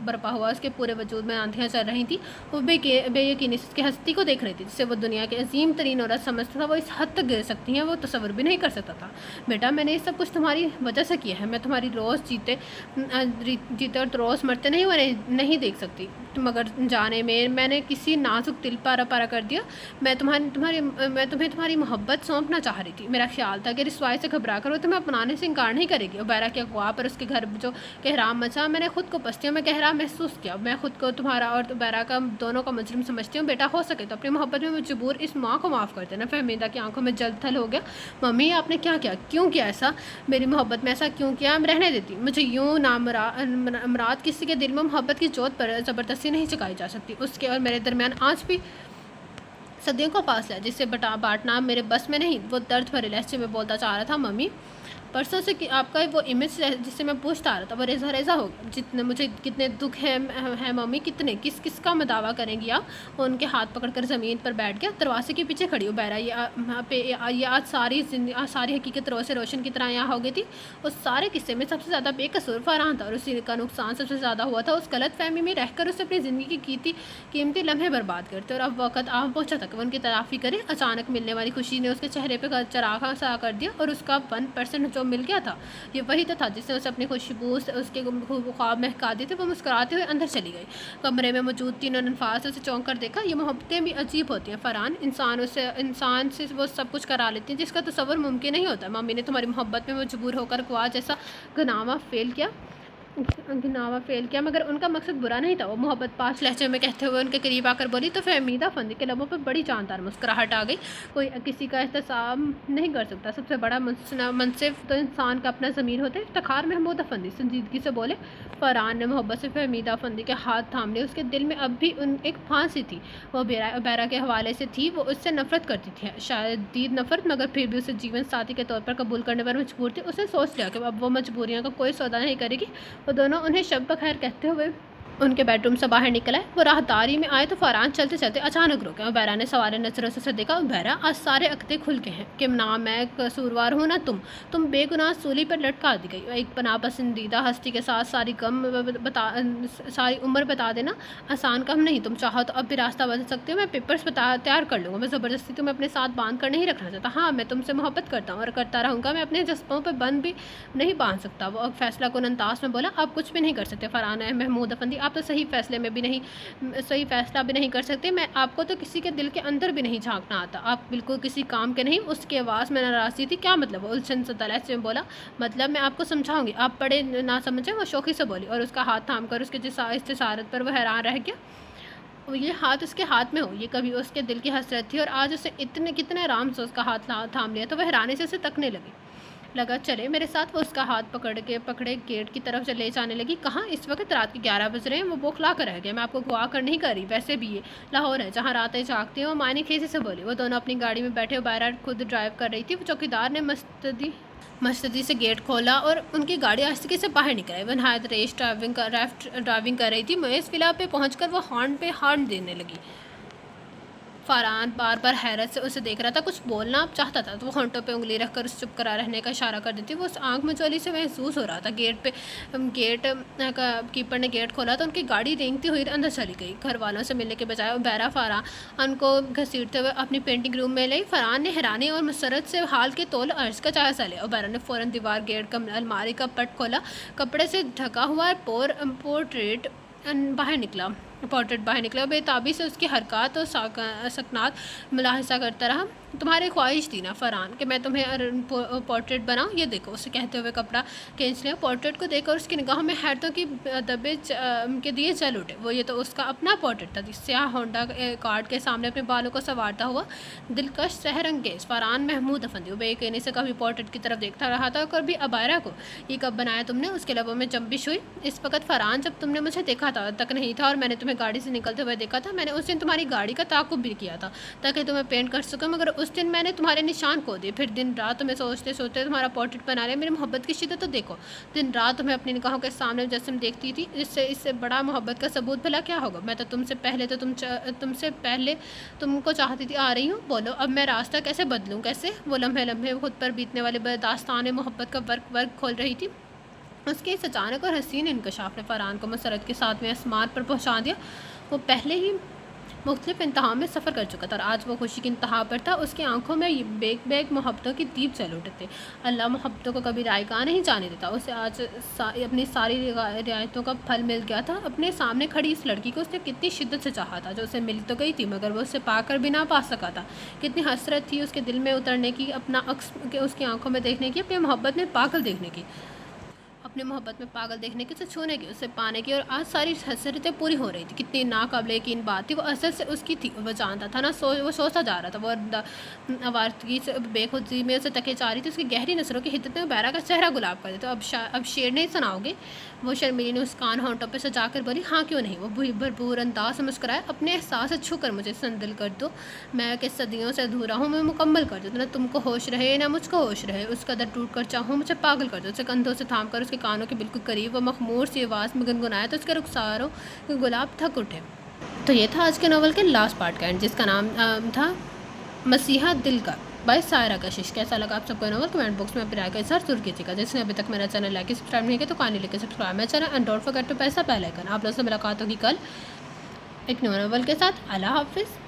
Speaker 1: برپا ہوا۔ اس کے پورے وجود میں آندھیاں چل رہی تھیں۔ وہ بے یقینی سے اس کی ہستی کو دیکھ رہی تھی جسے وہ دنیا کی عظیم ترین عورت سمجھتا تھا۔ وہ اس حد تک گر سکتی ہیں وہ تصور بھی نہیں کر سکتا تھا۔ بیٹا، میں نے یہ سب کچھ تمہاری وجہ سے کیا ہے۔ میں تمہاری روز جیتے اور روز مرتے نہیں دیکھ سکتی، مگر جانے میں نے کسی نازک دل پارا کر دیا۔ میں تمہیں تمہاری محبت سونپنا چاہ رہی تھی۔ میرا خیال تھا کہ رسوائی سے گھبرا کر وہ تمہیں اپنانے سے انکار نہیں کرے گی۔ عبیرہ کے اغوا پر اس کے گھر جو کہرام مچا، میں نے خود کو پستیوں میں گہرا محسوس کیا۔ میں خود کو تمہارا اور عبیرہ کا دونوں کا مجرم سمجھتی ہوں۔ بیٹا، ہو سکے تو اپنی محبت میں مجبور اس ماں کو معاف کر دینا۔ فہمیدہ کی آنکھوں میں جلد تھل ہو گیا۔ ممی، آپ نے کیا کیا؟ کیوں کیا ایسا؟ میری محبت میں ایسا کیوں کیا؟ رہنے دیتی مجھے یوں نامراد کسی کے دل میں محبت کی جوت پر زبردستی نہیں چکائی جا سکتی۔ اس کے اور میرے درمیان آج بھی صدیوں کا فاصلہ ہے جسے بانٹنا میرے بس میں نہیں۔ وہ درد بھرے لہجے میں بولتا چاہ رہا تھا۔ ممی، परसों से कि आपका वो इमेज जिससे मैं पूछता आ रहा था वो रेज़ा रेज़ा हो गया। जितने मुझे कितने दुख है मम्मी, कितने किस किस का दावा करेंगी आप। वो उनके हाथ पकड़कर ज़मीन पर बैठ गया, दरवाजे के पीछे खड़ी हो बहरा। ये आज सारी हकीकत रोज़ रोशन की तरह यहाँ हो गई थी। उस सारे किस्से में सबसे ज़्यादा बेकसूर फरहान था और उसी का नुकसान सबसे ज़्यादा हुआ था। उस गलत फहमी में रहकर उसने अपनी ज़िंदगी की कीमती लम्हे बर्बाद करते और अब वक्त आ पहुँचा था कि वो उनकी तलाफ़ी करे। अचानक मिलने वाली खुशी ने उसके चेहरे पर चरागा सा कर दिया और उसका 1% जो मिल गया था ये वही तो था जिसने उसे अपनी खुशबू से उसके ख्वाब महका दिए थे। वो मुस्कुराते हुए अंदर चली गई। कमरे में मौजूद तीनों ननफास उसे चौंक कर देखा। ये मोहब्बतें भी अजीब होती हैं फरहान, इंसान से वो सब कुछ करा लेती हैं जिसका तसव्वुर मुमकिन नहीं होता। मम्मी ने तुम्हारी मोहब्बत में मजबूर होकर कुआ जैसा घिनावा फेल किया, मगर उनका मकसद बुरा नहीं था। वो मोहब्बत पास लहजे में कहते हुए उनके करीब आकर बोली तो फहमीदा फंदी के लबों पर बड़ी जानदार मुस्कुराहट आ गई। कोई किसी का एहतसाब नहीं कर सकता, सबसे बड़ा मनसिब तो इंसान का अपना ज़मीर होता है। इफ्तिखार महमूद अफंदी संजीदगी से बोले। फरहान ने मोहब्बत से फहमीदा अफंदी के हाथ थाम लिए। उसके दिल में अब भी एक फांसी थी। वो बेरा के हवाले से थी। वो उससे नफरत करती थी, शायद दीद नफरत, मगर फिर भी उसे जीवन साथी के तौर पर कबूल करने पर मजबूर थी। उसने सोच लिया कि अब वो मजबूरियों का कोई सौदा नहीं करेगी। वो दोनों उन्हें शब बखैर कहते हुए उनके बेडरूम से बाहर निकल आए। वो राहदारी में आए तो फरहान चलते चलते अचानक रुके और बहरा ने सवारे नजरों से देखा। बहरा, आज सारे अक्ते खुल के हैं कि ना मैं कसूरवार हूँ ना तुम बेगुनाह सूली पर लटका दी गई। एक नापसंदीदा हस्ती के साथ सारी उम्र बता देना आसान काम नहीं। तुम चाहो तो अब भी रास्ता बदल सकते हो। मैं पेपर्स तैयार कर लूँगा। मैं ज़बरदस्ती तुम्हें अपने साथ बांध कर नहीं रखना चाहता। हाँ, मैं तुमसे मोहब्बत करता हूँ और करता रहूँगा। मैं अपने जज्बों पर बंद भी नहीं बांध सकता। वो अब फैसला कुन अंदाज में बोला, आप कुछ भी नहीं कर सकते फरहान महमूद अफंदी। आप तो सही फैसला भी नहीं कर सकते। मैं आपको तो किसी के दिल के अंदर भी नहीं झांकना आता। आप बिल्कुल किसी काम के नहीं। उसकी आवाज़ में नाराज़गी थी। क्या मतलब? उलझन से तलैस में बोला। मतलब मैं आपको समझाऊंगी, आप पढ़े ना समझे। वो शौकी से बोली और उसका हाथ थाम कर उसके इस्तिसारत पर वो हैरान रह गया। ये हाथ उसके हाथ में हो, ये कभी उसके दिल की हसरत थी और आज उसे कितने आराम से उसका हाथ थाम लिया तो वह हैरानी से उसे तकने लगा। चले मेरे साथ। वो उसका हाथ पकड़े गेट की तरफ ले जाने लगी। कहाँ? इस वक्त रात के 11 बज रहे हैं। वो बौखला कर रह गया। मैं आपको गुआ कर नहीं कर रही, वैसे भी ये लाहौर है जहाँ रातें जागती हैं। वो मायने खेसी से बोली। वो दोनों अपनी गाड़ी में बैठे बाहर खुद ड्राइव कर रही थी। वो चौकीदार ने मस्तदी से गेट खोला और उनकी गाड़ी आस्तिकी से बाहर निकल आई। वो नहायत रेस ड्राइविंग कर रही थी। महेश विला पे पहुँच वो हॉर्न देने लगी। फरहान बार बार हैरत से उसे देख रहा था। कुछ बोलना चाहता था तो वो होंठों पे उंगली रखकर उसे चुप करा रहने का इशारा कर देती। वो उस आंख मचोली से महसूस हो रहा था। गेट कीपर ने गेट खोला तो उनकी गाड़ी रेंगती हुई अंदर चली गई। घर वालों से मिलने के बजाय बहरा फरहान को घसीटते हुए अपनी पेंटिंग रूम में लाई। फरहान ने हैरानी और मुसरत से हाल के तौल अर्ज का जायजा लिया और बहरा ने फ़ौरन दीवार गेट का अलमारी का पट खोला। कपड़े से ढका हुआ पोर्ट्रेट बाहर निकला। बेताबी से उसकी हरकत और सकनात मुलाहिजा करता रहा। तुम्हारी ख्वाहिश थी ना फरहान कि मैं तुम्हें पोर्ट्रेट बनाऊं? ये देखो, उसे कहते हुए कपड़ा खींच लिया। पोर्ट्रेट को देखकर उसकी निगाहों में हैरतों की दबे के दिए जल उठे। वो ये तो उसका अपना पोर्ट्रेट था। स्याह होंडा कार्ड के सामने अपने बालों को संवारता हुआ दिलकश सहरंगेज फरहान महमूद अफंदी बेयकीनी से कभी पोर्ट्रेट की तरफ देखता रहा था, कभी अबायरा को। ये कब बनाया तुमने? उसके लबों में जंबिश हुई। इस वक्त फरहान, जब तुमने मुझे देखा था तक नहीं था और मैंने तुम्हें गाड़ी से निकलते हुए देखा था। मैंने उस दिन तुम्हारी गाड़ी का ताक़ुब भी किया था ताकि तुम्हें पेंट कर सकूं, मगर उस दिन मैंने तुम्हारे निशान खो दिए। फिर दिन रात तुम्हें सोचते तुम्हारा पोर्ट्रेट बना लिया। मेरी मोहब्बत की शिद्दत तो देखो। दिन रात तुम्हें अपनी निगाहों के सामने जैसे देखती थी। इससे बड़ा मोहब्बत का सबूत भला क्या होगा? मैं तो तुमसे पहले तुमको चाहती थी, आ रही हूँ। बोलो अब मैं रास्ता कैसे बदलूँ? कैसे? वो लम्हे खुद पर बीतने वाले दास्तान मोहब्बत का वर्क खोल रही थी। उसके इस अचानक और हसीन इंकशाफ ने फरहान को मसरत के साथ में आसमान पर पहुंचा दिया। वो पहले ही मुख्तलिफ इंतहा में सफ़र कर चुका था और आज वो खुशी की इंतहा पर था। उसकी आंखों में बेग मोहब्बतों की दीप जल उठे थे। अल्लाह मोहब्बतों को कभी रायगा नहीं जाने देता। उसे आज अपनी सारी रियायतों का फल मिल गया था। अपने सामने खड़ी इस लड़की को उसने कितनी शिद्दत से चाहा था, जो उसे मिल तो गई थी मगर वो उसे पाकर भी ना पा सका था। कितनी हसरत थी उसके दिल में उतरने की, अपना अक्स उसकी आंखों में देखने की, अपनी मोहब्बत में पागल देखने की। اپنی محبت میں پاگل دیکھنے کی، اسے چھونے کی، اسے پانے کی، اور آج ساری حسرتیں پوری ہو رہی تھی۔ کتنی ناقابل یقین بات تھی، وہ اصل سے اس کی تھی، وہ جانتا تھا نا، وہ سوچتا جا رہا تھا، وہ آوارگی سے بے خودی میں اسے تکے جا رہی تھی، اس کی گہری نظروں کی حدت میں بیرا کا چہرہ گلاب کر دیتا۔ اب شعر نہیں سناؤ گے؟ وہ شرمیلی نے مسکان ہونٹوں پہ سجا کر بولی۔ ہاں کیوں نہیں، وہ بھرپور انداز سے مسکرائے۔ اپنے احساس سے چھو کر مجھے سندل کر دو، میں کہ صدیوں سے ادھورا ہوں، میں مکمل کر دو، نہ تم کو ہوش رہے نہ مجھ کو ہوش رہے، اس قدر ٹوٹ کر چاہوں مجھے پاگل کر دو۔ اسے کندھوں سے تھام کر اس کے کانوں کے بالکل قریب وہ مخمور سی آواز میں گنگنایا تو اس کے رخساروں کے گلاب تھک اٹھے۔ تو یہ تھا آج کے ناول کے لاسٹ پارٹ کا اینڈ، جس کا نام تھا مسیحا دل کا بائی سائرہ کشش۔ کیسا لگا آپ سب کو ناول؟ کمنٹ باکس میں اپنے رائے کا اظہار ضرور کیجیے گا۔ جس نے ابھی تک میرا چینل لائک سبسکرائب نہیں کیا تو کہانی لے کے سبسکرائب میرا channel, and don't forget to press the bell icon. آپ لوگوں سے ملاقات ہوگی کل ایک نیو ناول کے ساتھ۔ اللہ حافظ۔